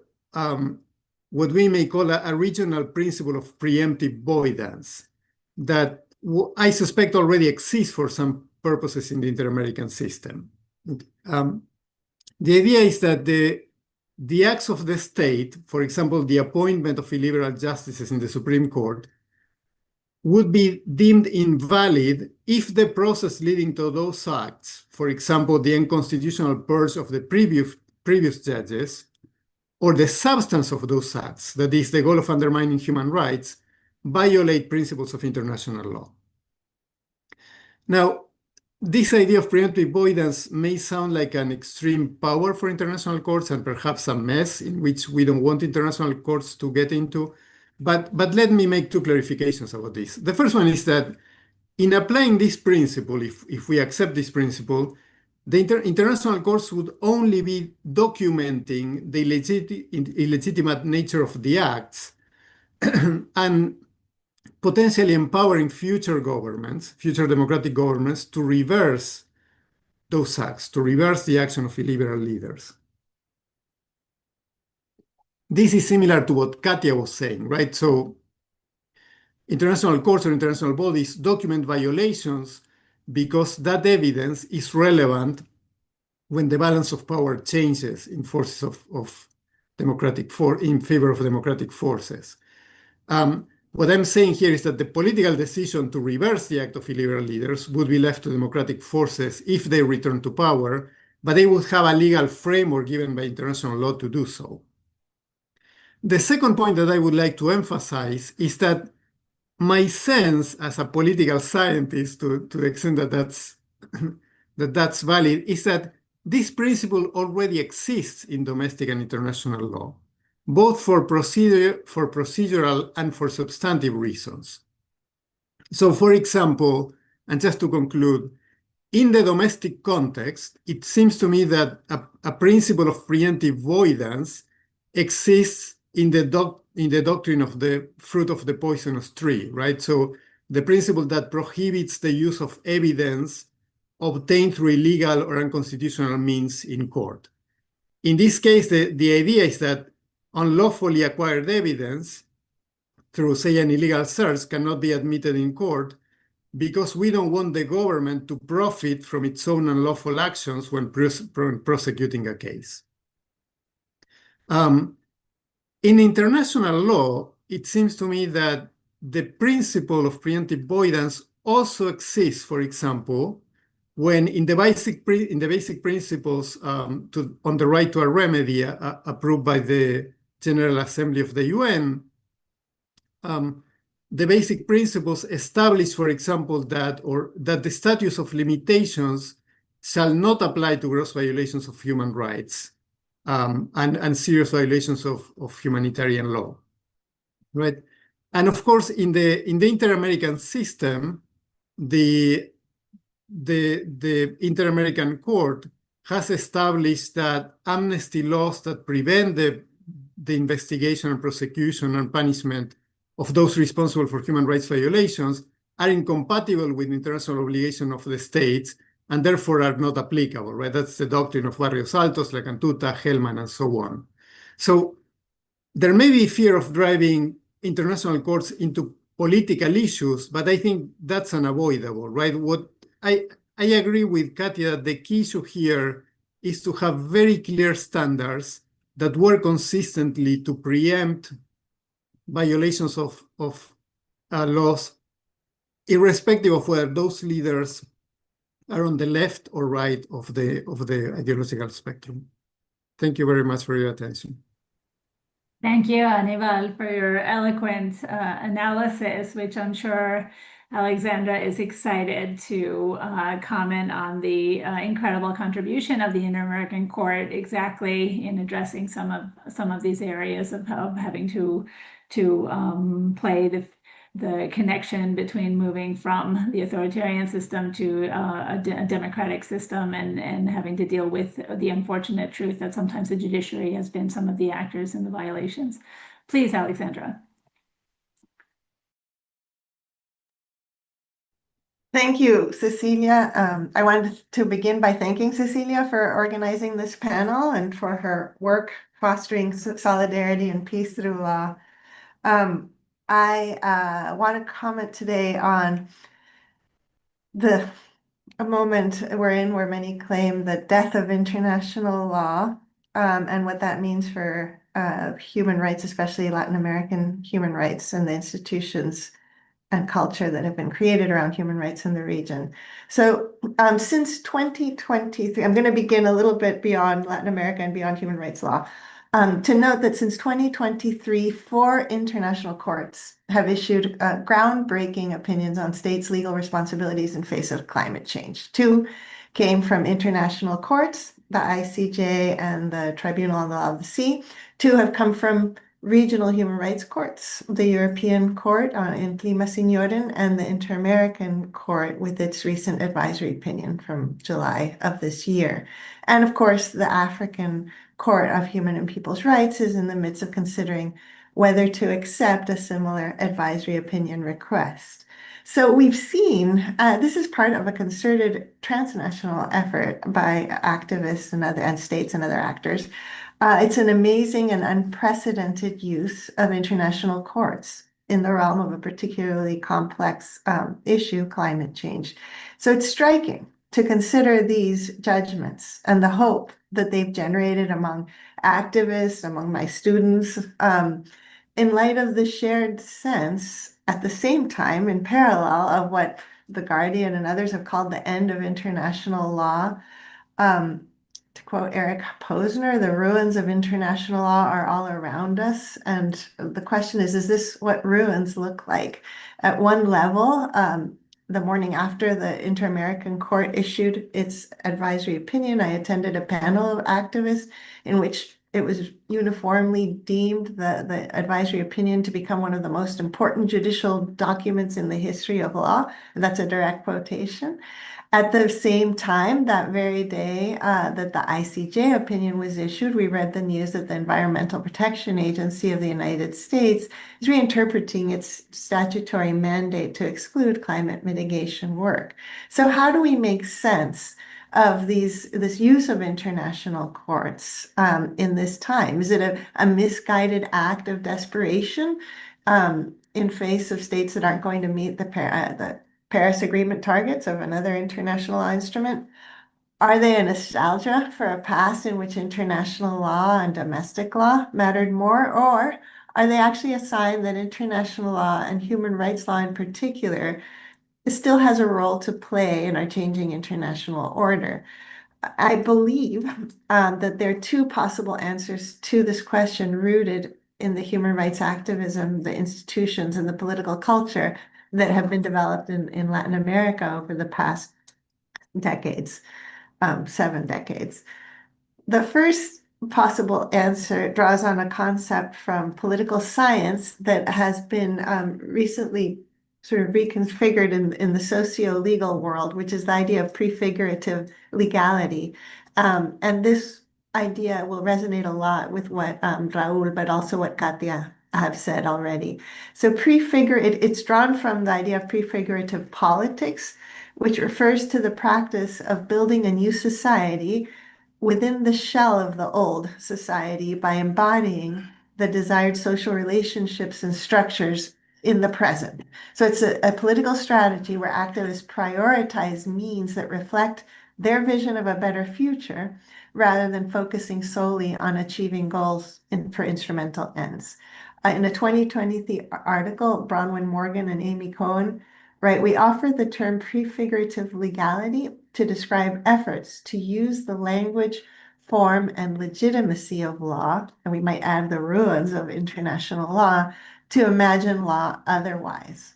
what we may call a regional principle of preemptive avoidance that I suspect already exists for some purposes in the inter-American system. The idea is that the acts of the state, for example, the appointment of illiberal justices in the Supreme Court, would be deemed invalid if the process leading to those acts, for example, the unconstitutional purge of the previous judges, or the substance of those acts, that is, the goal of undermining human rights, violate principles of international law. Now, this idea of preemptive avoidance may sound like an extreme power for international courts and perhaps a mess in which we don't want international courts to get into. But let me make two clarifications about this. The first one is that in applying this principle, if we accept this principle, the international courts would only be documenting the illegitimate nature of the acts and potentially empowering future governments, future democratic governments, to reverse those acts, to reverse the action of illiberal leaders. This is similar to what Katia was saying, right? So international courts or international bodies document violations because that evidence is relevant when the balance of power changes in forces of in favor of democratic forces. What I'm saying here is that the political decision to reverse the act of illiberal leaders would be left to democratic forces if they return to power, but they would have a legal framework given by international law to do so. The second point that I would like to emphasize is that my sense as a political scientist, to the extent that that's valid, is that this principle already exists in domestic and international law, both for procedural and for substantive reasons. So, for example, and just to conclude, in the domestic context, it seems to me that a principle of preemptive avoidance exists in the doctrine of the fruit of the poisonous tree, right? So the principle that prohibits the use of evidence obtained through illegal or unconstitutional means in court. In this case, the idea is that unlawfully acquired evidence through, say, an illegal search cannot be admitted in court because we don't want the government to profit from its own unlawful actions when prosecuting a case. In international law, it seems to me that the principle of preemptive avoidance also exists, for example, when in the basic principles on the right to a remedy approved by the General Assembly of the UN, the basic principles establish, for example, that the statute of limitations shall not apply to gross violations of human rights and serious violations of humanitarian law, right? And of course, in the Inter-American system, the Inter-American Court has established that amnesty laws that prevent the investigation and prosecution and punishment of those responsible for human rights violations are incompatible with international obligation of the states and therefore are not applicable, right? That's the doctrine of Barrios Altos, La Cantuta, Hellman, and so on. So there may be fear of driving international courts into political issues, but I think that's unavoidable, right? I agree with Katia that the key issue here is to have very clear standards that work consistently to preempt violations of laws, irrespective of whether those leaders are on the left or right of the ideological spectrum. Thank you very much for your attention. Thank you, Aníbal, for your eloquent analysis, which I'm sure Alexandra is excited to comment on the incredible contribution of the Inter-American Court exactly in addressing some of these areas of having to play the connection between moving from the authoritarian system to a democratic system and having to deal with the unfortunate truth that sometimes the judiciary has been some of the actors in the violations. Please, Alexandra. Thank you, Cecilia. I wanted to begin by thanking Cecilia for organizing this panel and for her work fostering solidarity and peace through law. I want to comment today on the a moment we're in where many claim the death of international law, and what that means for human rights, especially Latin American human rights and the institutions and culture that have been created around human rights in the region. So since 2023, I'm going to begin a little bit beyond Latin America and beyond human rights law. To note that since 2023, 4 international courts have issued groundbreaking opinions on states' legal responsibilities in face of climate change. 2 came from international courts, the ICJ and the Tribunal on the Law of the Sea. 2 have come from regional human rights courts, the European Court in Clima Signoren and the Inter-American Court with its recent advisory opinion from July of this year. And of course, the African Court of Human and People's Rights is in the midst of considering whether to accept a similar advisory opinion request. So we've seen this is part of a concerted transnational effort by activists and states and other actors. It's an amazing and unprecedented use of international courts in the realm of a particularly complex issue, climate change. So it's striking to consider these judgments and the hope that they've generated among activists, among my students, in light of the shared sense at the same time, in parallel, of what The Guardian and others have called the end of international law. To quote Eric Posner, the ruins of international law are all around us. And the question is this what ruins look like? At one level, the morning after the Inter-American Court issued its advisory opinion, I attended a panel of activists in which it was uniformly deemed the advisory opinion to become one of the most important judicial documents in the history of law. That's a direct quotation. At the same time, that very day that the ICJ opinion was issued, we read the news that the Environmental Protection Agency of the United States is reinterpreting its statutory mandate to exclude climate mitigation work. So how do we make sense of this use of international courts in this time? Is it a misguided act of desperation in face of states that aren't going to meet the Paris Agreement targets of another international instrument? Are they a nostalgia for a past in which international law and domestic law mattered more? Or are they actually a sign that international law and human rights law in particular still has a role to play in our changing international order? I believe that there are 2 possible answers to this question rooted in the human rights activism, the institutions, and the political culture that have been developed in Latin America over the past decades, 7 decades. The first possible answer draws on a concept from political science that has been recently sort of reconfigured in the socio-legal world, which is the idea of prefigurative legality. And this idea will resonate a lot with what Raul, but also what Katia have said already. So it's drawn from the idea of prefigurative politics, which refers to the practice of building a new society within the shell of the old society by embodying the desired social relationships and structures in the present. So it's a political strategy where activists prioritize means that reflect their vision of a better future rather than focusing solely on achieving goals for instrumental ends. In a 2023 article, Bronwyn Morgan and Amy Cohen write, we offer the term prefigurative legality to describe efforts to use the language, form, and legitimacy of law, and we might add the ruins of international law, to imagine law otherwise.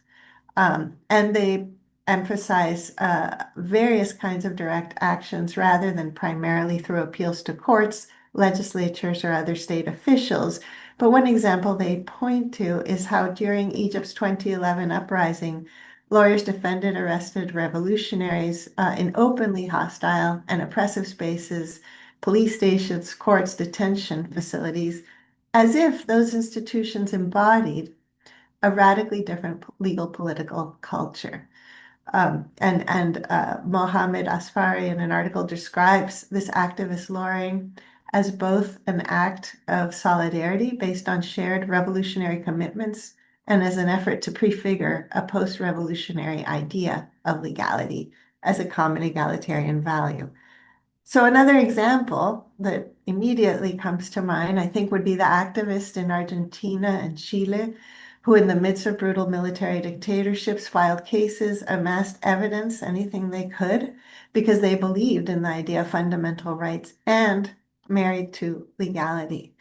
And they emphasize various kinds of direct actions rather than primarily through appeals to courts, legislatures, or other state officials. But one example they point to is how during Egypt's 2011 uprising, lawyers defended arrested revolutionaries in openly hostile and oppressive spaces, police stations, courts, detention facilities, as if those institutions embodied a radically different legal political culture. Mohammed Asfari in an article describes this activist lawyering as both an act of solidarity based on shared revolutionary commitments and as an effort to prefigure a post-revolutionary idea of legality as a common egalitarian value. So another example that immediately comes to mind, I think, would be the activists in Argentina and Chile, who in the midst of brutal military dictatorships filed cases, amassed evidence, anything they could, because they believed in the idea of fundamental rights and married to legality.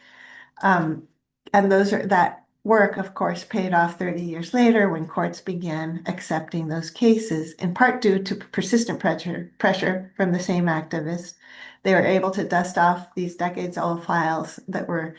And that work, of course, paid off 30 years later when courts began accepting those cases, in part due to persistent pressure from the same activists. They were able to dust off these decades-old files that were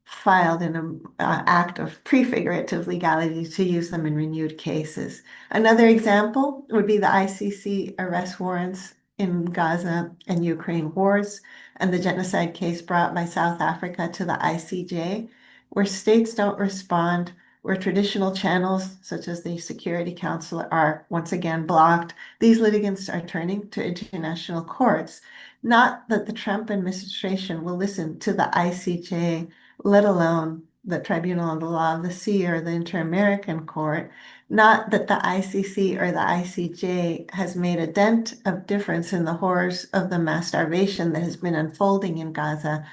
filed in an act of prefigurative legality to use them in renewed cases. Another example would be the ICC arrest warrants in Gaza and Ukraine wars, and the genocide case brought by South Africa to the ICJ, where states don't respond, where traditional channels such as the Security Council are once again blocked. These litigants are turning to international courts. Not that the Trump administration will listen to the ICJ, let alone the Tribunal on the Law of the Sea or the Inter-American Court. Not that the ICC or the ICJ has made a dent of difference in the horrors of the mass starvation that has been unfolding in Gaza,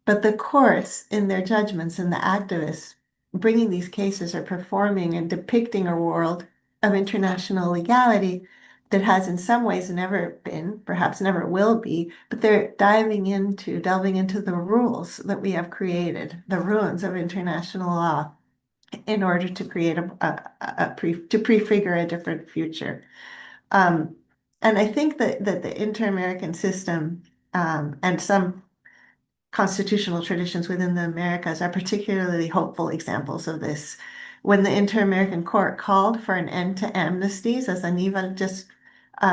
but the courts, in their judgments, and the activists bringing these cases are performing and depicting a world of international legality that has in some ways never been, perhaps never will be, but they're delving into the rules that we have created, the ruins of international law, in order to create to prefigure a different future. And I think that the inter-American system and some constitutional traditions within the Americas are particularly hopeful examples of this. When the Inter-American Court called for an end to amnesties, as Aníbal just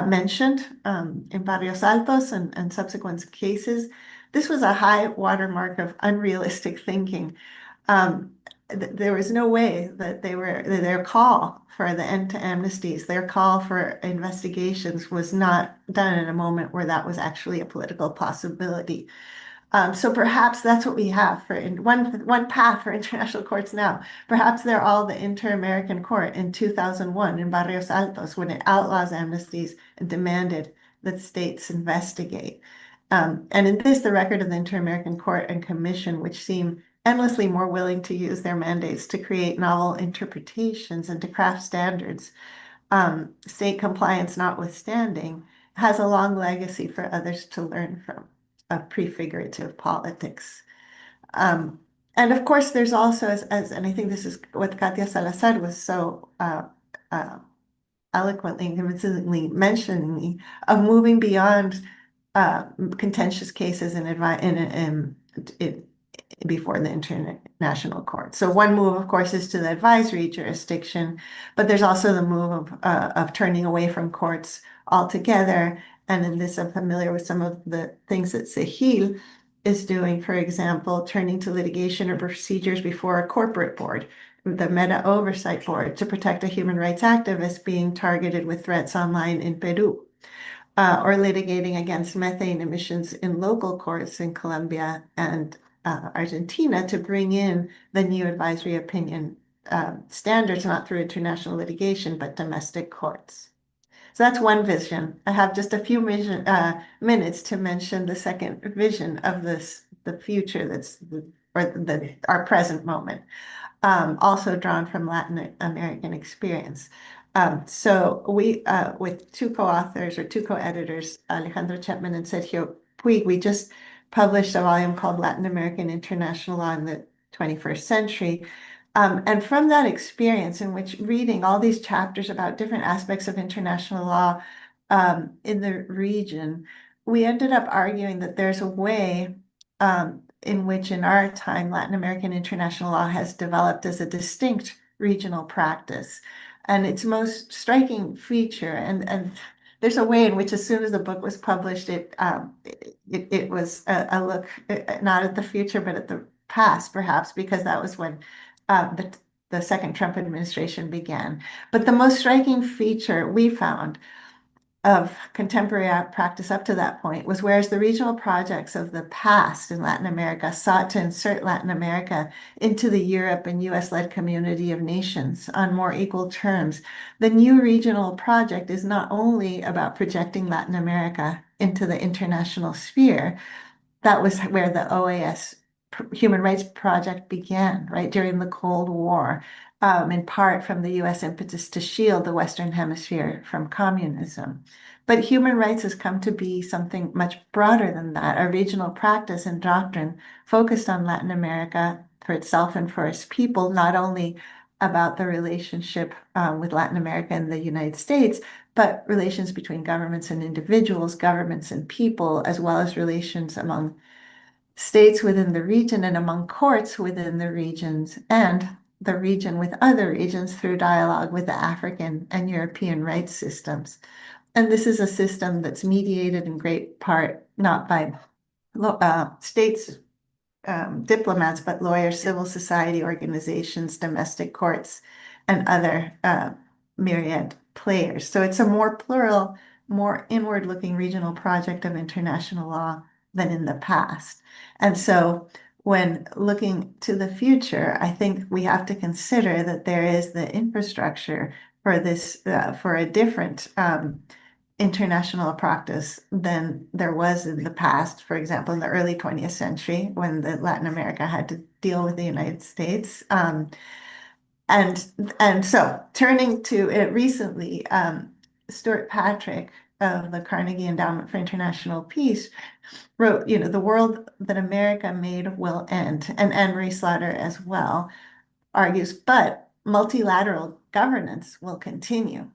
mentioned, in Barrios Altos and subsequent cases, this was a high watermark of unrealistic thinking. There was no way that their call for the end to amnesties, their call for investigations was not done in a moment where that was actually a political possibility. So perhaps that's what we have for one path for international courts now. Perhaps they're all the Inter-American Court in 2001 in Barrios Altos, when it outlaws amnesties and demanded that states investigate. And in this, the record of the Inter-American Court and Commission, which seem endlessly more willing to use their mandates to create novel interpretations and to craft standards, state compliance notwithstanding, has a long legacy for others to learn from of prefigurative politics. And of course, there's also, and I think this is what Katia Salazar was so eloquently and convincingly mentioning, of moving beyond contentious cases before the international court. So one move, of course, is to the advisory jurisdiction, but there's also the move of turning away from courts altogether. And in this, I'm familiar with some of the things that Sahil is doing, for example, turning to litigation or procedures before a corporate board, the Meta Oversight Board, to protect a human rights activist being targeted with threats online in Peru, or litigating against methane emissions in local courts in Colombia and Argentina to bring in the new advisory opinion standards, not through international litigation, but domestic courts. So that's one vision. I have just a few minutes to mention the second vision of the future our present moment, also drawn from Latin American experience. So we, with two co-authors or two co-editors, Alejandro Chapman and Sergio Puig, we just published a volume called Latin American International Law in the 21st Century. And from that experience, in which reading all these chapters about different aspects of international law in the region, we ended up arguing that there's a way in which in our time Latin American international law has developed as a distinct regional practice. And its most striking feature, and there's a way in which as soon as the book was published, it was a look not at the future, but at the past, perhaps, because that was when the second Trump administration began. But the most striking feature we found of contemporary practice up to that point was whereas the regional projects of the past in Latin America sought to insert Latin America into the Europe and US-led community of nations on more equal terms, the new regional project is not only about projecting Latin America into the international sphere. That was where the OAS Human Rights Project began, right, during the Cold War, in part from the US impetus to shield the Western Hemisphere from communism. But human rights has come to be something much broader than that, a regional practice and doctrine focused on Latin America for itself and for its people, not only about the relationship with Latin America and the United States, but relations between governments and individuals, governments and people, as well as relations among states within the region and among courts within the regions and the region with other regions through dialogue with the African and European rights systems. And this is a system that's mediated in great part not by states, diplomats, but lawyers, civil society organizations, domestic courts, and other myriad players. So it's a more plural, more inward-looking regional project of international law than in the past. And so when looking to the future, I think we have to consider that there is the infrastructure for this, for a different international practice than there was in the past, for example, in the early 20th century when Latin America had to deal with the United States. And so turning to it recently, Stuart Patrick of the Carnegie Endowment for International Peace wrote, the world that America made will end, and Anne-Marie Slaughter as well argues, but multilateral governance will continue.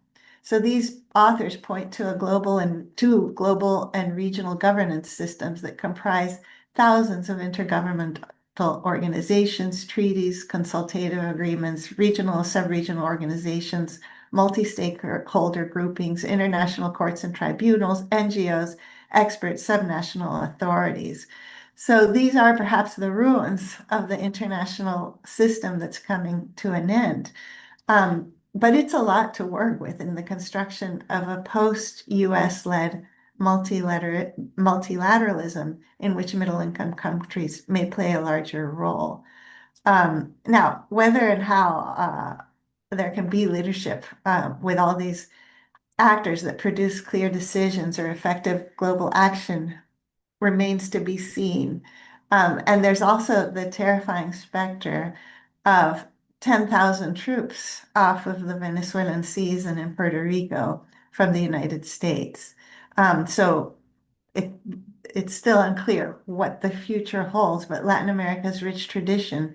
So these authors point to global and regional governance systems that comprise thousands of intergovernmental organizations, treaties, consultative agreements, regional, sub-regional organizations, multi-stakeholder groupings, international courts and tribunals, NGOs, experts, subnational authorities. So these are perhaps the ruins of the international system that's coming to an end. But it's a lot to work with in the construction of a post-US-led multilateralism in which middle-income countries may play a larger role. Now, whether and how there can be leadership with all these actors that produce clear decisions or effective global action remains to be seen. And there's also the terrifying specter of 10,000 troops off of the Venezuelan seas and in Puerto Rico from the United States. So it's still unclear what the future holds, but Latin America's rich tradition,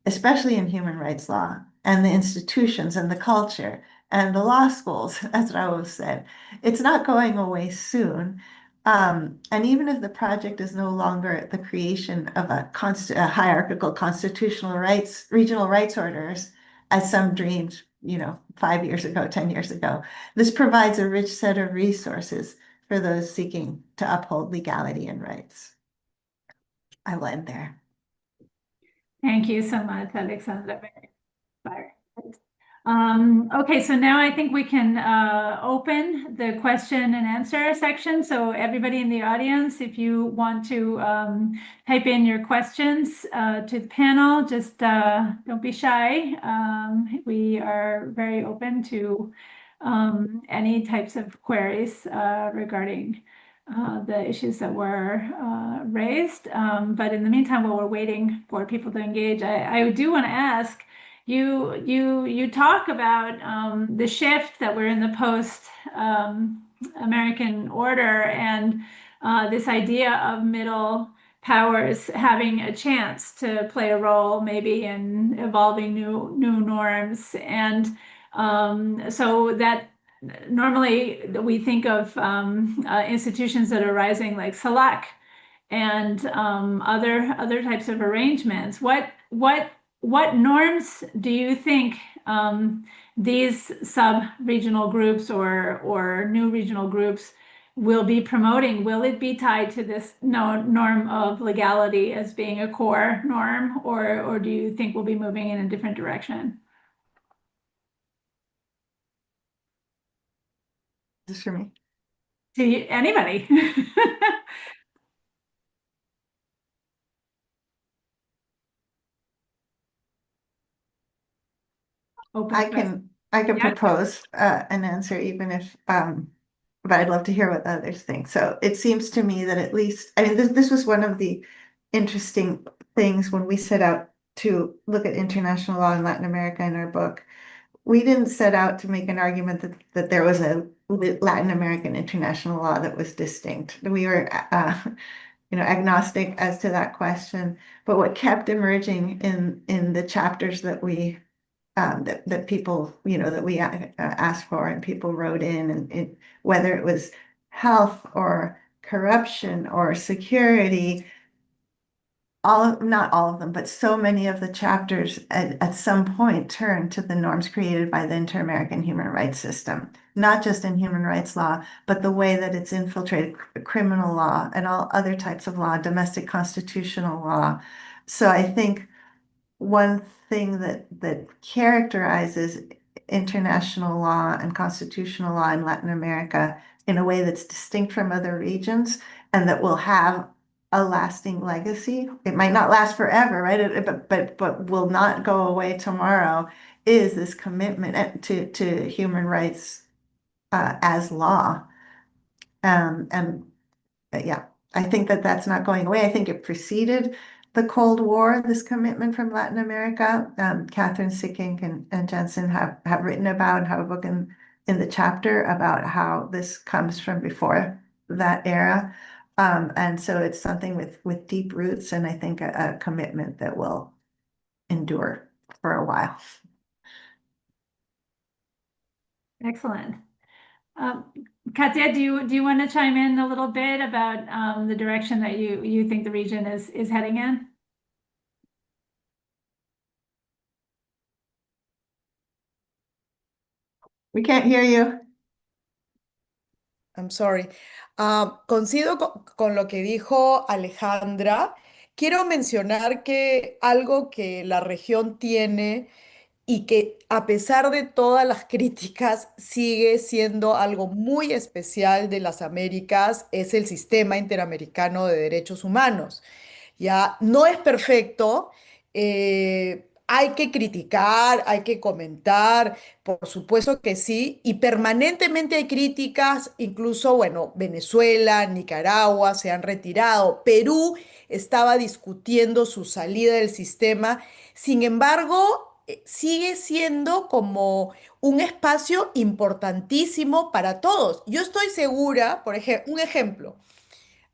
especially in human rights law and the institutions and the culture and the law schools, as Raul said, it's not going away soon. And even if the project is no longer the creation of a hierarchical constitutional rights, regional rights orders, as some dreamed, 5 years ago, 10 years ago, this provides a rich set of resources for those seeking to uphold legality and rights. I will end there. Thank you so much, Alexandra. Okay, so now I think we can open the question and answer section. So everybody in the audience, if you want to type in your questions to the panel, just don't be shy. We are very open to any types of queries regarding the issues that were raised. But in the meantime, while we're waiting for people to engage, I do want to ask, you talk about the shift that we're in the post American order and this idea of middle powers having a chance to play a role maybe in evolving new norms. And so that normally we think of institutions that are rising like SELAC and other types of arrangements. What norms do you think these sub-regional groups or new regional groups will be promoting? Will it be tied to this norm of legality as being a core norm, or do you think we'll be moving in a different direction? This is for me. to anybody. Open I question. can Yeah. propose an answer even if but I'd love to hear what others think. So it seems to me that at least, I mean, this was one of the interesting things when we set out to look at international law in Latin America in our book. We didn't set out to make an argument that there was a Latin American international law that was distinct. We were agnostic as to that question. But what kept emerging in the chapters that we that people, that we asked for and people wrote in, and whether it was health or corruption or security, not all of them, but so many of the chapters at some point turn to the norms created by the inter-American human rights system, not just in human rights law, but the way that it's infiltrated criminal law and all other types of law, domestic constitutional law. So I think one thing that characterizes international law and constitutional law in Latin America in a way that's distinct from other regions and that will have a lasting legacy. It might not last forever, right? But will not go away tomorrow, is this commitment to human rights as law. And yeah, I think that's not going away. I think it preceded the Cold War, this commitment from Latin America. Catherine Sickink and Jensen have written about and have a book in the chapter about how this comes from before that era. And so it's something with deep roots, and I think a commitment that will endure for a while. Excellent. Katya, do you want to chime in a little bit about the direction that you think the region is heading in? We can't hear you. I'm sorry. Coincido con lo que dijo Alejandra. Quiero mencionar que algo que la región tiene y que a pesar de todas las críticas sigue siendo algo muy especial de las Américas es el sistema interamericano de derechos humanos. Ya no es perfecto, hay que criticar, hay que comentar, por supuesto que sí, y permanentemente hay críticas, incluso, bueno, Venezuela, Nicaragua se han retirado, Perú estaba discutiendo su salida del sistema, sin embargo, sigue siendo como un espacio importantísimo para todos. Yo estoy segura, por ejemplo, un ejemplo.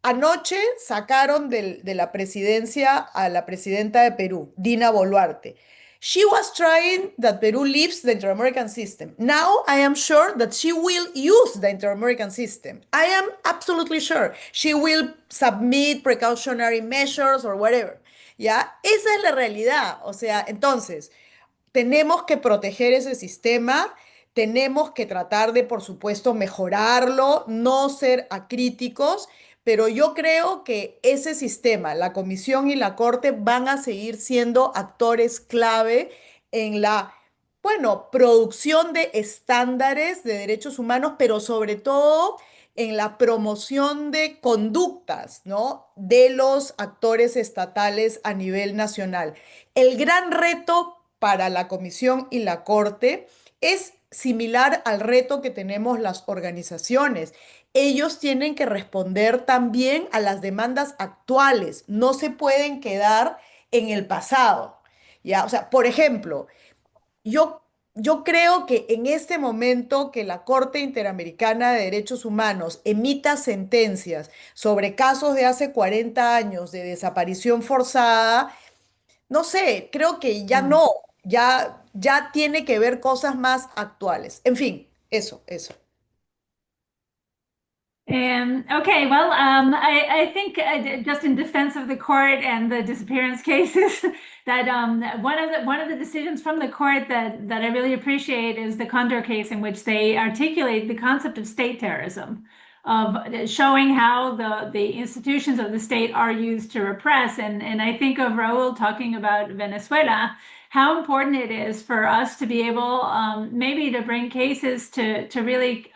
Anoche sacaron de la presidencia a la presidenta de Perú, Dina Boluarte. She was trying that Peru leaves the inter-American system. Now I am sure that she will use the inter-American system. I am absolutely sure. She will submit precautionary measures or whatever. ¿Ya? Esa es la realidad. O sea, entonces, tenemos que proteger ese sistema, tenemos que tratar de, por supuesto, mejorarlo, no ser acríticos, pero yo creo que ese sistema, la Comisión y la Corte van a seguir siendo actores clave en la, bueno, producción de estándares de derechos humanos, pero sobre todo en la promoción de conductas, ¿no? De los actores estatales a nivel nacional. El gran reto para la Comisión y la Corte es similar al reto que tenemos las organizaciones. Ellos tienen que responder también a las demandas actuales, no se pueden quedar en el pasado. ¿Ya? O sea, por ejemplo, yo, yo creo que en este momento que la Corte Interamericana de Derechos Humanos emita sentencias sobre casos de hace 40 años de desaparición forzada, no sé, creo que ya Mm. no, ya tiene que ver cosas más actuales. En fin, eso. Okay, well, I think just in defense of the court and the disappearance cases, that one of the decisions from the court that I really appreciate is the Condor case, in which they articulate the concept of state terrorism, of showing how the institutions of the state are used to repress. And I think of Raul talking about Venezuela, how important it is for us to be able maybe to bring cases to really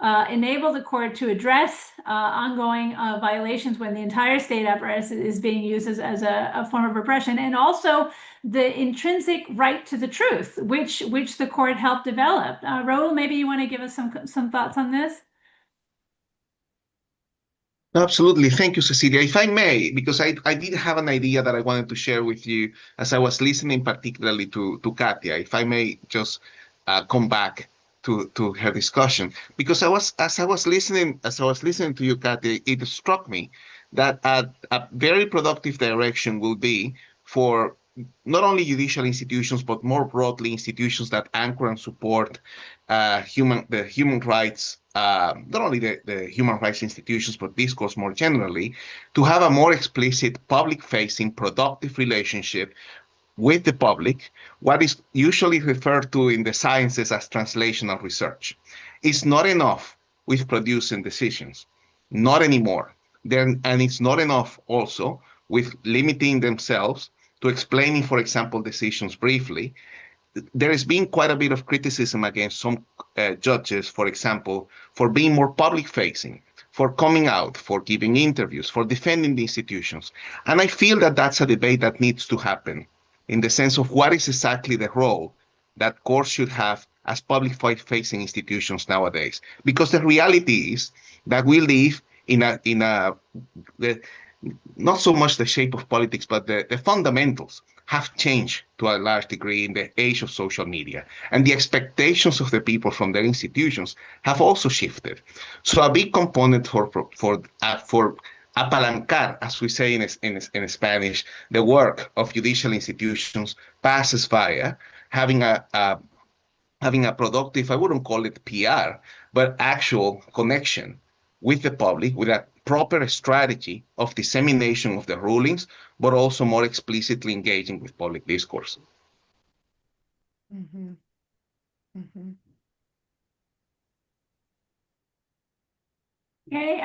enable the court to address ongoing violations when the entire state apparatus is being used as a form of repression, and also the intrinsic right to the truth, which the court helped develop. Raul, maybe you want to give us some thoughts on this? Absolutely. Thank you, Cecilia. If I may, because I did have an idea that I wanted to share with you as I was listening particularly to Katia. If I may just come back to her discussion, because as I was listening to you, Katia, it struck me that a very productive direction will be for not only judicial institutions, but more broadly institutions that anchor and support the human rights, not only the human rights institutions, but discourse more generally, to have a more explicit public-facing, productive relationship with the public, what is usually referred to in the sciences as translational research. It's not enough with producing decisions, not anymore. And it's not enough also with limiting themselves to explaining, for example, decisions briefly. There has been quite a bit of criticism against some judges, for example, for being more public-facing, for coming out, for giving interviews, for defending the institutions. And I feel that that's a debate that needs to happen in the sense of what is exactly the role that courts should have as public-facing institutions nowadays. Because the reality is that we live in not so much the shape of politics, but the fundamentals have changed to a large degree in the age of social media. And the expectations of the people from their institutions have also shifted. So a big component for apalancar, as we say in Spanish, the work of judicial institutions passes via having a productive, I wouldn't call it PR, but actual connection with the public, with a proper strategy of dissemination of the rulings, but also more explicitly engaging with public discourse. Mhm. Mhm. Okay,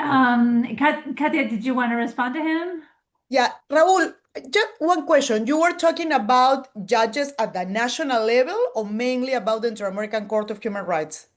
Katia, did you want to respond to him? Yeah, Raul, just one question. You were talking about judges at the national level or mainly about the Inter-American Court of Human Rights?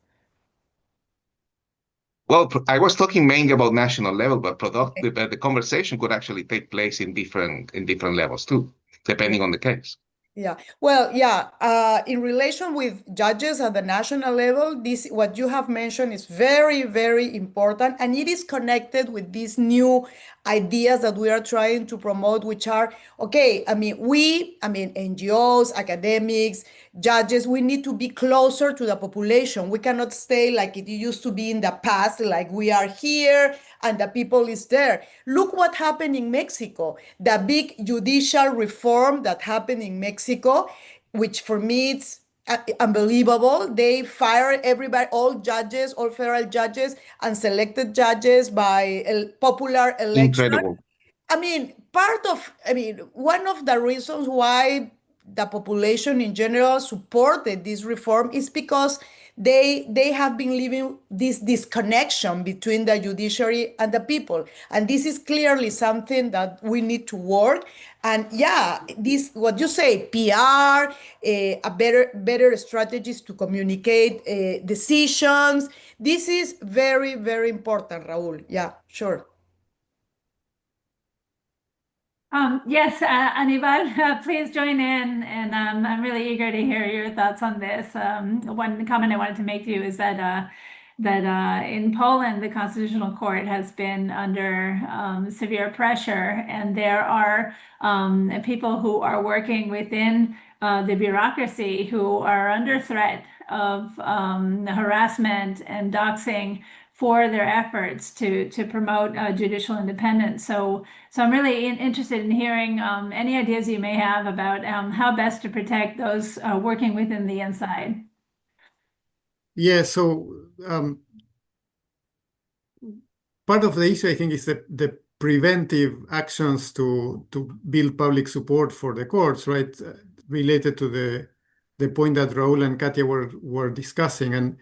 Well, I was talking mainly about national level, but the conversation could actually take place in different levels too, depending on the case. Yeah, well, yeah, in relation with judges at the national level, this what you have mentioned is very, very important, and it is connected with these new ideas that we are trying to promote, which are, okay, I mean, NGOs, academics, judges, we need to be closer to the population. We cannot stay like it used to be in the past, like we are here and the people is there. Look what happened in Mexico, the big judicial reform that happened in Mexico, which for me it's unbelievable. They fired everybody, all judges, all federal judges, and selected judges by popular election. Incredible. One of the reasons why the population in general supported this reform is because they have been living this disconnection between the judiciary and the people. And this is clearly something that we need to work. And yeah, this, what you say, PR, a better strategies to communicate decisions. This is very, very important, Raul. Yeah, sure. Yes, Anibal, please join in, and I'm really eager to hear your thoughts on this. One comment I wanted to make to you is that in Poland, the Constitutional Court has been under severe pressure, and there are people who are working within the bureaucracy who are under threat of harassment and doxing for their efforts to promote judicial independence. So I'm really interested in hearing any ideas you may have about how best to protect those working within the inside. Yeah, so part of the issue, I think, is the preventive actions to build public support for the courts, right? Related to the point that Raul and Katia were discussing. And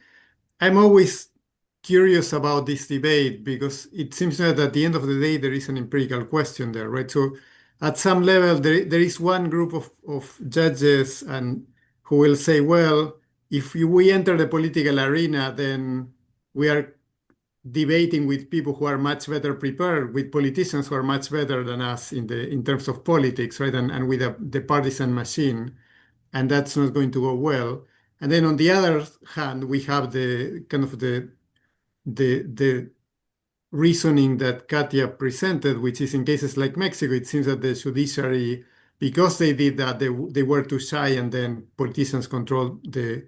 I'm always curious about this debate because it seems that at the end of the day, there is an empirical question there, right? So at some level, there is one group of judges and who will say, well, if we enter the political arena, then we are debating with people who are much better prepared, with politicians who are much better than us in terms of politics, right? And with the partisan machine, and that's not going to go well. And then on the other hand, we have the kind of the reasoning that Katia presented, which is in cases like Mexico, it seems that the judiciary, because they did that, they were too shy, and then politicians controlled the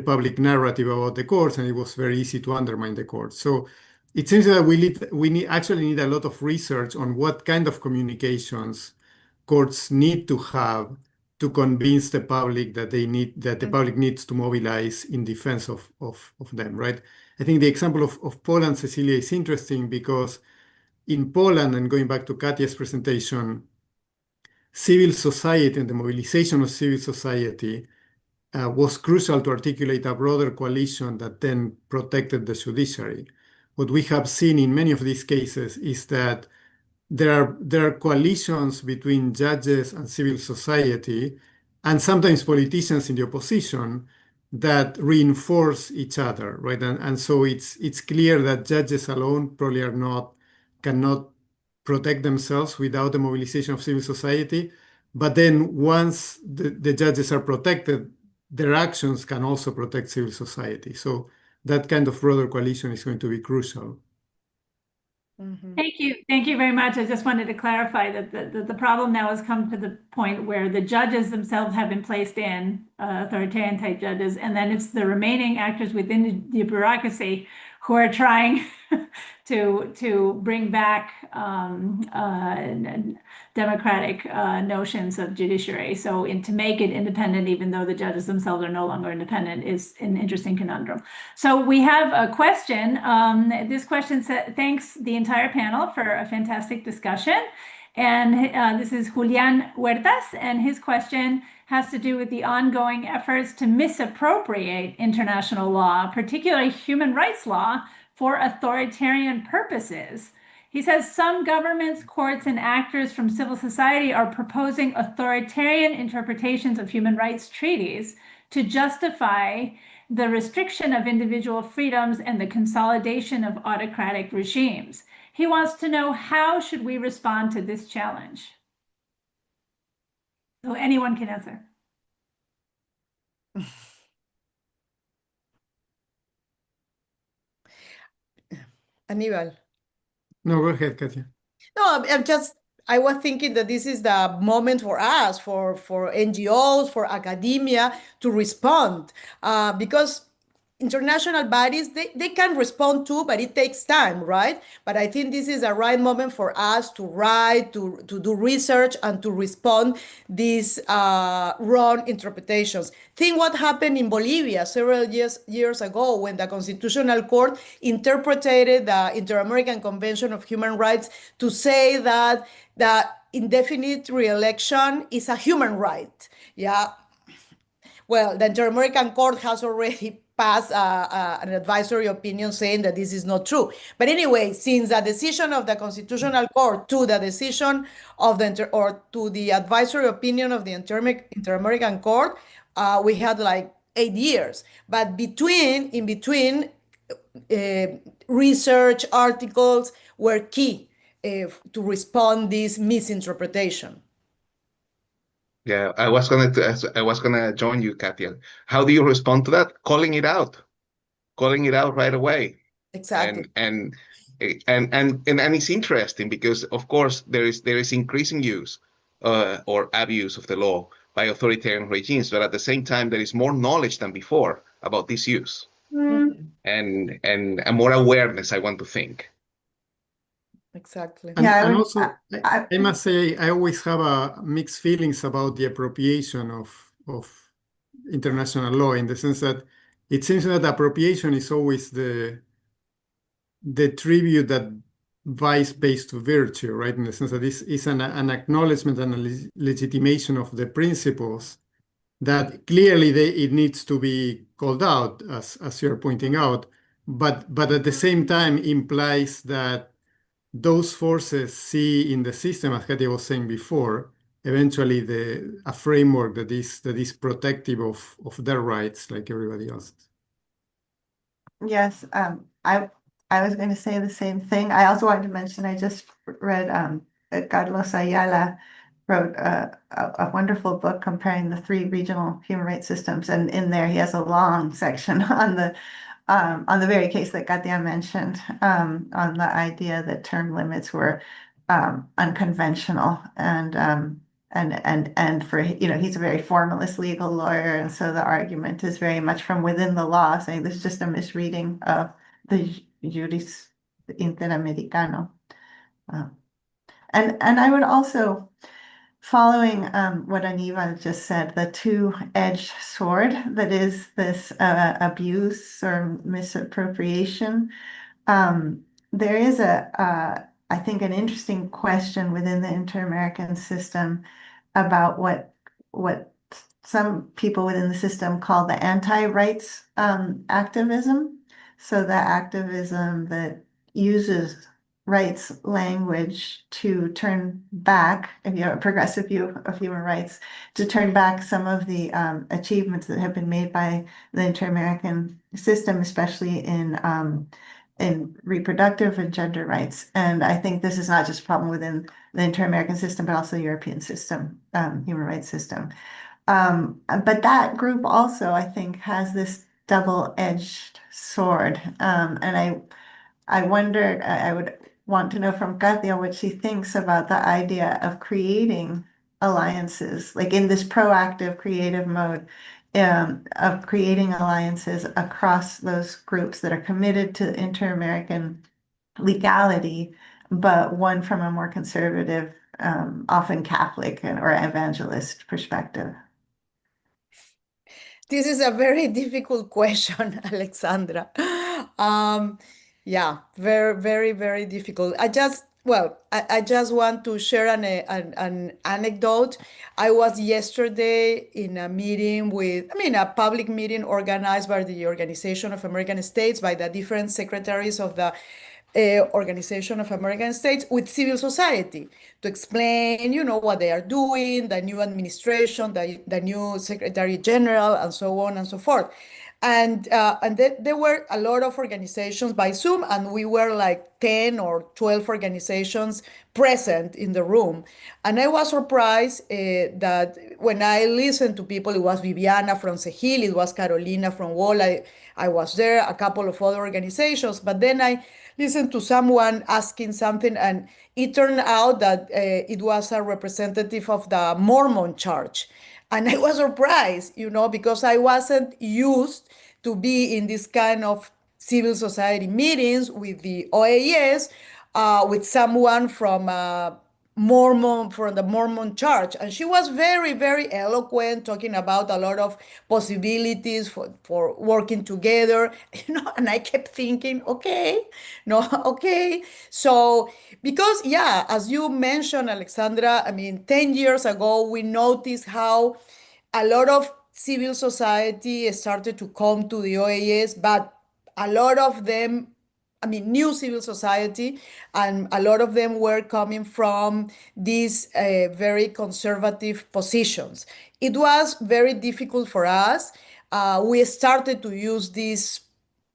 public narrative about the courts, and it was very easy to undermine the courts. So it seems that we actually need a lot of research on what kind of communications courts need to have to convince the public that the public needs to mobilize in defense of them, right? I think the example of Poland, Cecilia, is interesting because in Poland, and going back to Katia's presentation, civil society and the mobilization of civil society was crucial to articulate a broader coalition that then protected the judiciary. What we have seen in many of these cases is that there are coalitions between judges and civil society, and sometimes politicians in the opposition, that reinforce each other, right? And so it's clear that judges alone probably cannot protect themselves without the mobilization of civil society. But then once the judges are protected, their actions can also protect civil society. So that kind of broader coalition is going to be crucial. Thank you. Thank you very much. I just wanted to clarify that the problem now has come to the point where the judges themselves have been placed in authoritarian type judges, and then it's the remaining actors within the bureaucracy who are trying to bring back democratic notions of judiciary. So to make it independent, even though the judges themselves are no longer independent, is an interesting conundrum. So we have a question. This question thanks the entire panel for a fantastic discussion. And this is Julian Huertas, and his question has to do with the ongoing efforts to misappropriate international law, particularly human rights law, for authoritarian purposes. He says some governments, courts, and actors from civil society are proposing authoritarian interpretations of human rights treaties to justify the restriction of individual freedoms and the consolidation of autocratic regimes. He wants to know, how should we respond to this challenge? So anyone can answer. Aníbal. No, go ahead, Katia. No, I was thinking that this is the moment for us, for NGOs, for academia to respond, because international bodies, they can respond too, but it takes time, right? But I think this is the right moment for us to write, to do research, and to respond these wrong interpretations. Think what happened in Bolivia several years ago when the Constitutional Court interpreted the Inter-American Convention of Human Rights to say that the indefinite re-election is a human right. Yeah. Well, the Inter-American Court has already passed an advisory opinion saying that this is not true. But anyway, since the decision of the Constitutional Court to the decision of to the advisory opinion of the Inter-American Court, we had like 8 years. But in between, research articles were key to respond this misinterpretation. Yeah, I was gonna join you, Katia. How do you respond to that? Calling it out right away. Exactly. And it's interesting because, of course, there is increasing use or abuse of the law by authoritarian regimes, but at the same time there is more knowledge than before about this use, and more awareness, I want to think. Exactly. And, Yeah, and also, I must say, I always have mixed feelings about the appropriation of international law, in the sense that it seems that appropriation is always the tribute that vies pays to virtue, right? In the sense that this is an acknowledgement and a legitimation of the principles that clearly it needs to be called out, as you're pointing out, but at the same time implies that those forces see in the system, as Katia was saying before, eventually a framework that is protective of their rights like everybody else's. Yes, I was going to say the same thing. I also wanted to mention, I just read Carlos Ayala wrote a wonderful book comparing the three regional human rights systems, and in there he has a long section on the very case that Katia mentioned, on the idea that term limits were unconventional and for, he's a very formalist legal lawyer, and so the argument is very much from within the law, saying this is just a misreading of the juris interamericano. And I would also, following what Aniva just said, the two-edged sword that is this abuse or misappropriation. There is I think, an interesting question within the inter-American system about what some people within the system call the anti-rights activism. So the activism that uses rights language to turn back, if you have a progressive view of human rights, to turn back some of the achievements that have been made by the inter-American system, especially in reproductive and gender rights. And I think this is not just a problem within the inter-American system, but also the European system, human rights system. But that group also, I think, has this double-edged sword. And I wondered, I would want to know from Katia what she thinks about the idea of creating alliances, like in this proactive, creative mode, of creating alliances across those groups that are committed to inter-American legality, but one from a more conservative, often Catholic or evangelist perspective. This is a very difficult question, Alexandra. Yeah, very, very, very difficult. I just want to share an anecdote. I was yesterday in a meeting a public meeting organized by the Organization of American States, by the different secretaries of the Organization of American States, with civil society to explain, what they are doing, the new administration, the new Secretary General, and so on and so forth. And there were a lot of organizations by Zoom, and we were like 10 or 12 organizations present in the room. And I was surprised that when I listened to people, it was Viviana from Sehil, it was Carolina from Wall, I was there, a couple of other organizations, but then I listened to someone asking something, and it turned out that it was a representative of the Mormon Church. And I was surprised, because I wasn't used to be in this kind of civil society meetings with the OAS, with someone from the Mormon Church. And she was very, very eloquent, talking about a lot of possibilities for working together, and I kept thinking, okay, no, okay. So, because, yeah, as you mentioned, Alexandra, 10 years ago, we noticed how a lot of civil society started to come to the OAS, but a lot of them, new civil society, and a lot of them were coming from these very conservative positions. It was very difficult for us. We started to use this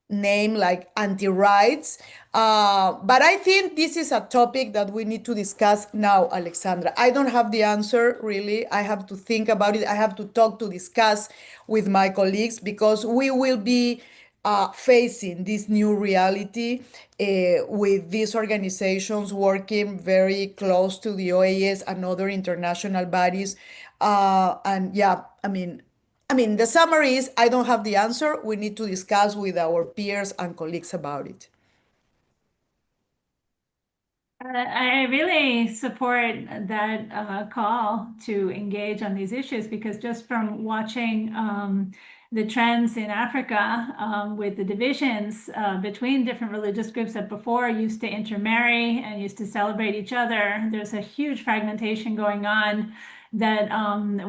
name like anti-rights. But I think this is a topic that we need to discuss now, Alexandra. I don't have the answer, really. I have to think about it. I have to discuss with my colleagues, because we will be facing this new reality with these organizations working very close to the OAS and other international bodies. And yeah, the summary is, I don't have the answer. We need to discuss with our peers and colleagues about it. I really support that call to engage on these issues, because just from watching the trends in Africa with the divisions between different religious groups that before used to intermarry and used to celebrate each other, there's a huge fragmentation going on that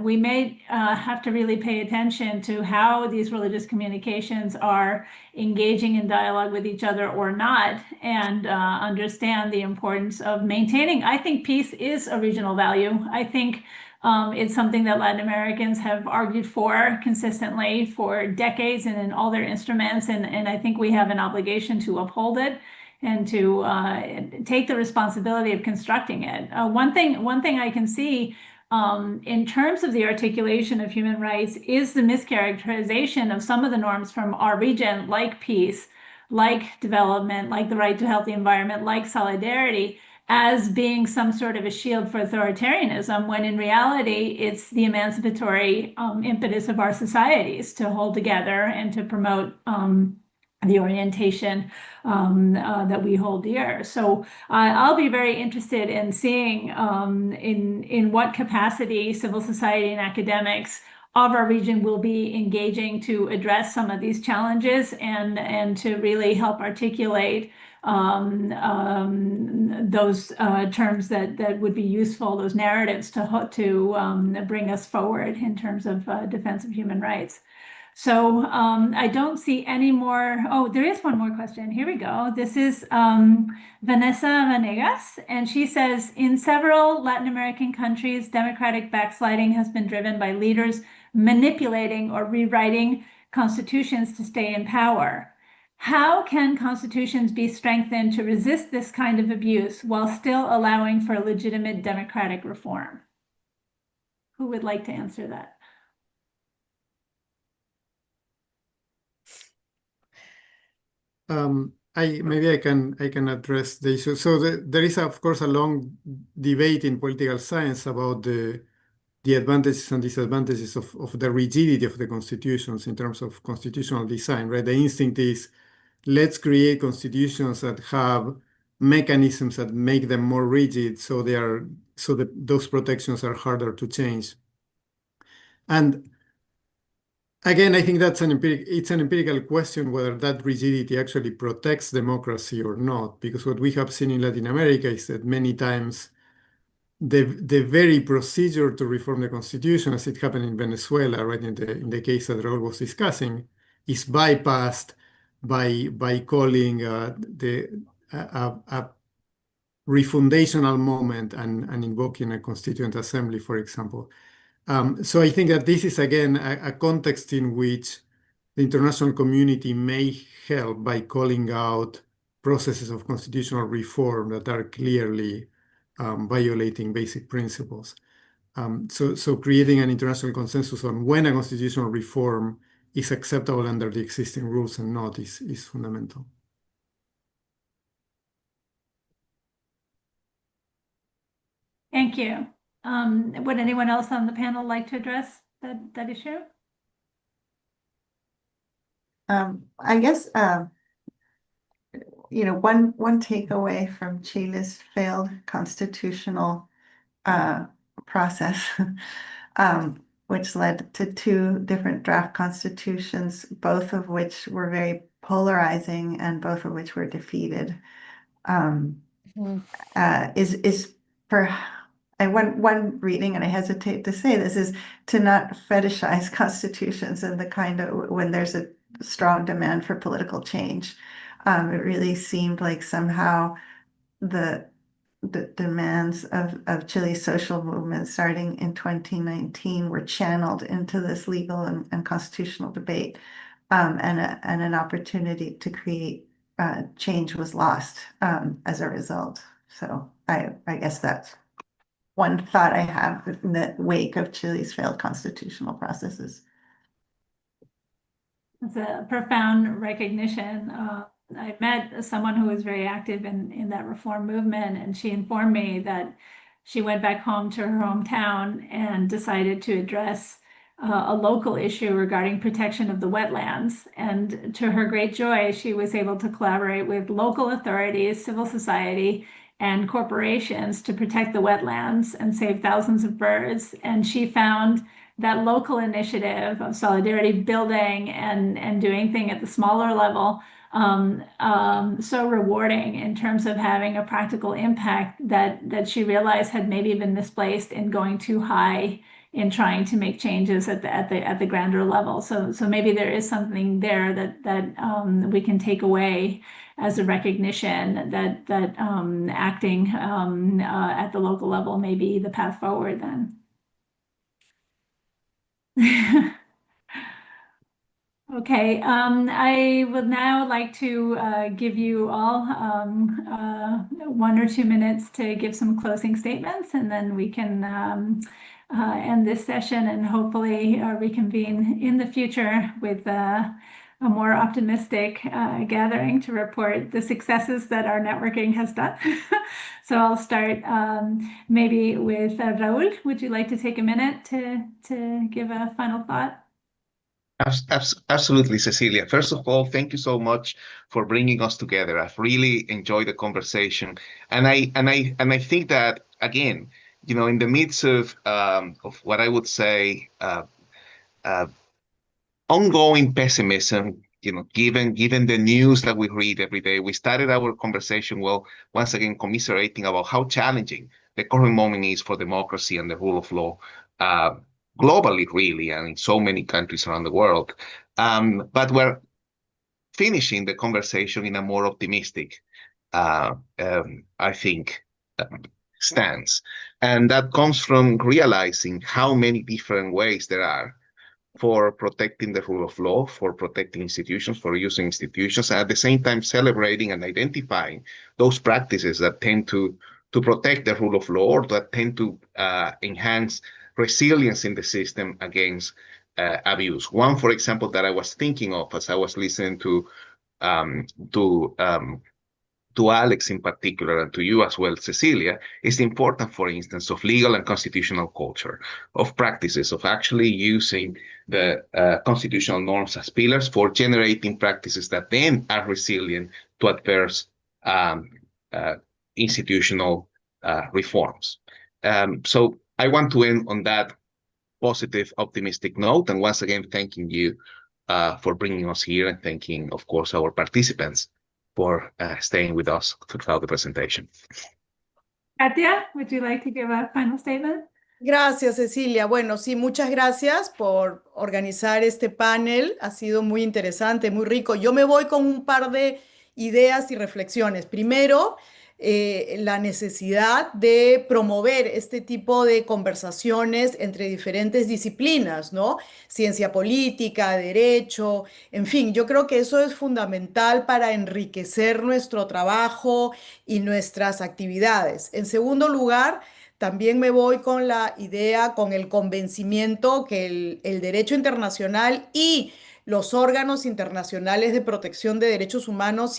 we may have to really pay attention to how these religious communications are engaging in dialogue with each other or not, and understand the importance of maintaining. I think peace is a regional value. I think It's something that Latin Americans have argued for consistently for decades and in all their instruments, and I think we have an obligation to uphold it and to take the responsibility of constructing it. One thing I can see in terms of the articulation of human rights is the mischaracterization of some of the norms from our region, like peace, like development, like the right to a healthy environment, like solidarity, as being some sort of a shield for authoritarianism, when in reality, it's the emancipatory impetus of our societies to hold together and to promote the orientation that we hold dear. So I'll be very interested in seeing in what capacity civil society and academics of our region will be engaging to address some of these challenges and to really help articulate those terms that would be useful, those narratives to bring us forward in terms of defense of human rights. So I don't see any more. Oh, there is one more question. Here we go. This is Vanessa Vanegas, and she says, in several Latin American countries, democratic backsliding has been driven by leaders manipulating or rewriting constitutions to stay in power. How can constitutions be strengthened to resist this kind of abuse while still allowing for legitimate democratic reform? Who would like to answer that? Maybe I can address the issue. So there is, of course, a long debate in political science about the advantages and disadvantages of the rigidity of the constitutions in terms of constitutional design, right? The instinct is, let's create constitutions that have mechanisms that make them more rigid, so that those protections are harder to change. And again, I think it's an empirical question whether that rigidity actually protects democracy or not, because what we have seen in Latin America is that many times the very procedure to reform the constitution, as it happened in Venezuela, right, in the case that Raul was discussing, is bypassed by calling a refundational moment and invoking a constituent assembly, for example. So I think that this is, again, a context in which the international community may help by calling out processes of constitutional reform that are clearly violating basic principles. So creating an international consensus on when a constitutional reform is acceptable under the existing rules and not is fundamental. Thank you. Would anyone else on the panel like to address that issue? I guess one takeaway from Chile's failed constitutional process, which led to two different draft constitutions, both of which were very polarizing and both of which were defeated, is for one reading, and I hesitate to say this, is to not fetishize constitutions and the kind of when there's a strong demand for political change. It really seemed like somehow the demands of Chile's social movement starting in 2019 were channeled into this legal and constitutional debate, and an opportunity to create change was lost as a result. So I guess that's one thought I have in the wake of Chile's failed constitutional processes. It's a profound recognition. I met someone who was very active in that reform movement, and she informed me that she went back home to her hometown and decided to address a local issue regarding protection of the wetlands. And to her great joy, she was able to collaborate with local authorities, civil society, and corporations to protect the wetlands and save thousands of birds. And she found that local initiative of solidarity building and doing things at the smaller level so rewarding in terms of having a practical impact that she realized had maybe been misplaced in going too high in trying to make changes at the grander level. So maybe there is something there that we can take away as a recognition that acting at the local level may be the path forward then. Okay, I would now like to give you all 1 or 2 minutes to give some closing statements, and then we can end this session and hopefully reconvene in the future with a more optimistic gathering to report the successes that our networking has done. So I'll start maybe with Raul. Would you like to take a minute to give a final thought? Absolutely, Cecilia. First of all, thank you so much for bringing us together. I've really enjoyed the conversation, and I think that again, in the midst of what I would say uh, ongoing pessimism, given the news that we read every day, we started our conversation, well, once again, commiserating about how challenging the current moment is for democracy and the rule of law, uh, globally, really, and in so many countries around the world. But we're finishing the conversation in a more optimistic, I think, stance. And that comes from realizing how many different ways there are for protecting the rule of law, for protecting institutions, for using institutions, and at the same time celebrating and identifying those practices that tend to protect the rule of law, or that tend to enhance resilience in the system against abuse. One, for example, that I was thinking of as I was listening um, to um, to Alex in particular, and to you as well, Cecilia, is the importance, for instance, of legal and constitutional culture, of practices, of actually using the constitutional norms as pillars for generating practices that then are resilient to adverse um, uh, institutional reforms. So I want to end on that positive, optimistic note, and once again, thanking you for bringing us here, and thanking, of course, our participants for staying with us throughout the presentation. Katia, would you like to give a final statement? Gracias, Cecilia. Bueno, sí, muchas gracias por organizar este panel. Ha sido muy interesante, muy rico. Yo me voy con un par de ideas y reflexiones. Primero, la necesidad de promover este tipo de conversaciones entre diferentes disciplinas, ¿no? Ciencia política, derecho, en fin, yo creo que eso es fundamental para enriquecer nuestro trabajo y nuestras actividades. En segundo lugar, también me voy con la idea, con el convencimiento que el derecho internacional y los órganos internacionales de protección de derechos humanos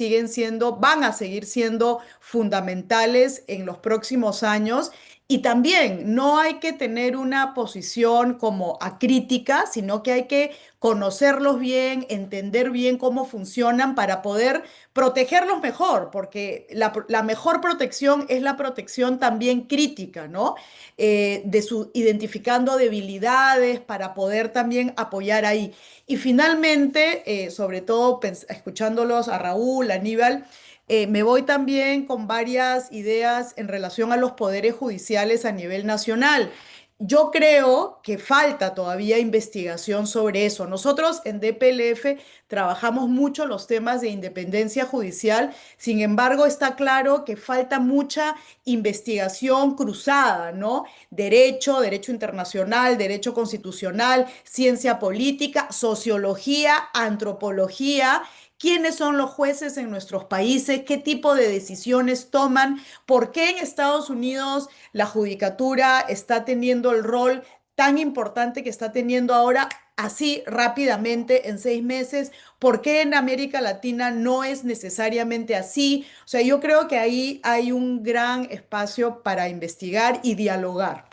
van a seguir siendo fundamentales en los próximos años. Y también no hay que tener una posición como acrítica, sino que hay que conocerlos bien, entender bien cómo funcionan para poder protegerlos mejor, porque la mejor protección es la protección también crítica, ¿no? Identificando debilidades para poder también apoyar ahí. Y finalmente, sobre todo escuchándolos a Raúl, a Aníbal, me voy también con varias ideas en relación a los poderes judiciales a nivel nacional. Yo creo que falta todavía investigación sobre eso. Nosotros en DPLF trabajamos mucho los temas de independencia judicial, sin embargo, está claro que falta mucha investigación cruzada, ¿no? Derecho internacional, derecho constitucional, ciencia política, sociología, antropología. ¿Quiénes son los jueces en nuestros países? ¿Qué tipo de decisiones toman? ¿Por qué en Estados Unidos la judicatura está teniendo el rol tan importante que está teniendo ahora así rápidamente en 6 meses? ¿Por qué en América Latina no es necesariamente así? O sea, yo creo que ahí hay un gran espacio para investigar y dialogar.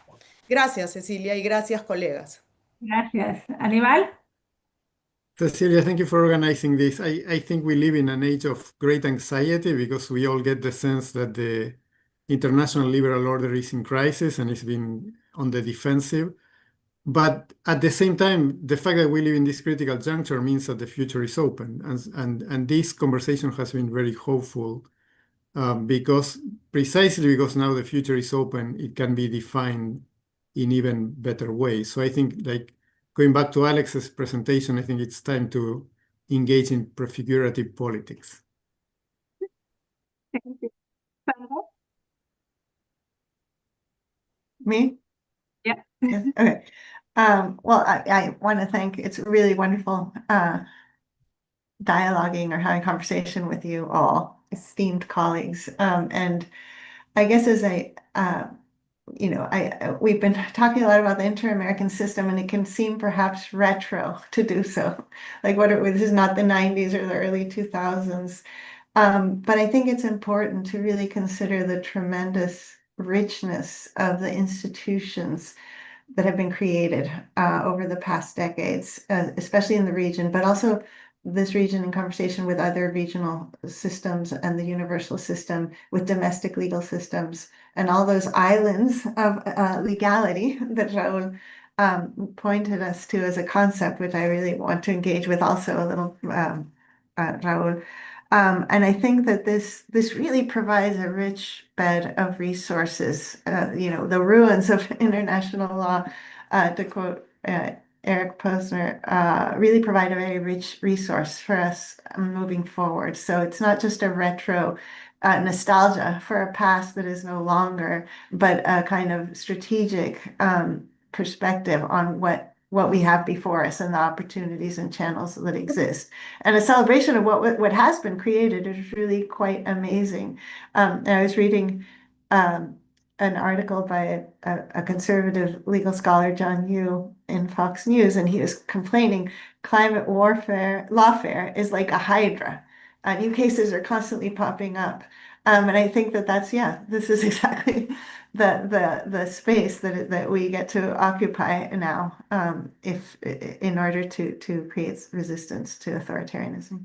Gracias, Cecilia, y gracias, colegas. Gracias. Aníbal? Cecilia, thank you for organizing this. I think we live in an age of great anxiety because we all get the sense that the international liberal order is in crisis and is being on the defensive. But at the same time, the fact that we live in this critical juncture means that the future is open. And this conversation has been very hopeful precisely because now the future is open, it can be defined in even better ways. So I think, like, going back to Alex's presentation, I think it's time to engage in prefigurative politics. Thank you. Me? Yeah. Yes. Okay. Well, I want to thank, it's really wonderful dialoguing or having conversation with you all, esteemed colleagues. And I guess as we've been talking a lot about the inter-American system, and it can seem perhaps retro to do so. Like this is not the 90s or the early 2000s. But I think it's important to really consider the tremendous richness of the institutions that have been created over the past decades, especially in the region, but also this region in conversation with other regional systems and the universal system with domestic legal systems and all those islands of legality that Raul pointed us to as a concept, which I really want to engage with also a little, Raul. And I think that this really provides a rich bed of resources. The ruins of international law, to quote Eric Posner, really provide a very rich resource for us moving forward. So it's not just a retro nostalgia for a past that is no longer, but a kind of strategic perspective on what we have before us and the opportunities and channels that exist. And a celebration of what has been created is really quite amazing. And I was reading an article by a conservative legal scholar, John Yoo, in Fox News, and he was complaining climate lawfare is like a hydra. New cases are constantly popping up. And I think this is exactly the space that we get to occupy now, if in order to create resistance to authoritarianism.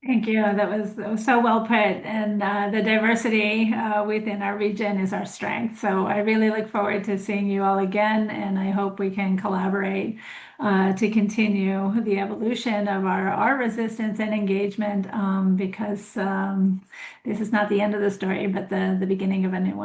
Thank you. That was so well put. And the diversity within our region is our strength. So I really look forward to seeing you all again. And I hope we can collaborate to continue the evolution of our resistance and engagement, because this is not the end of the story, but the beginning of a new one.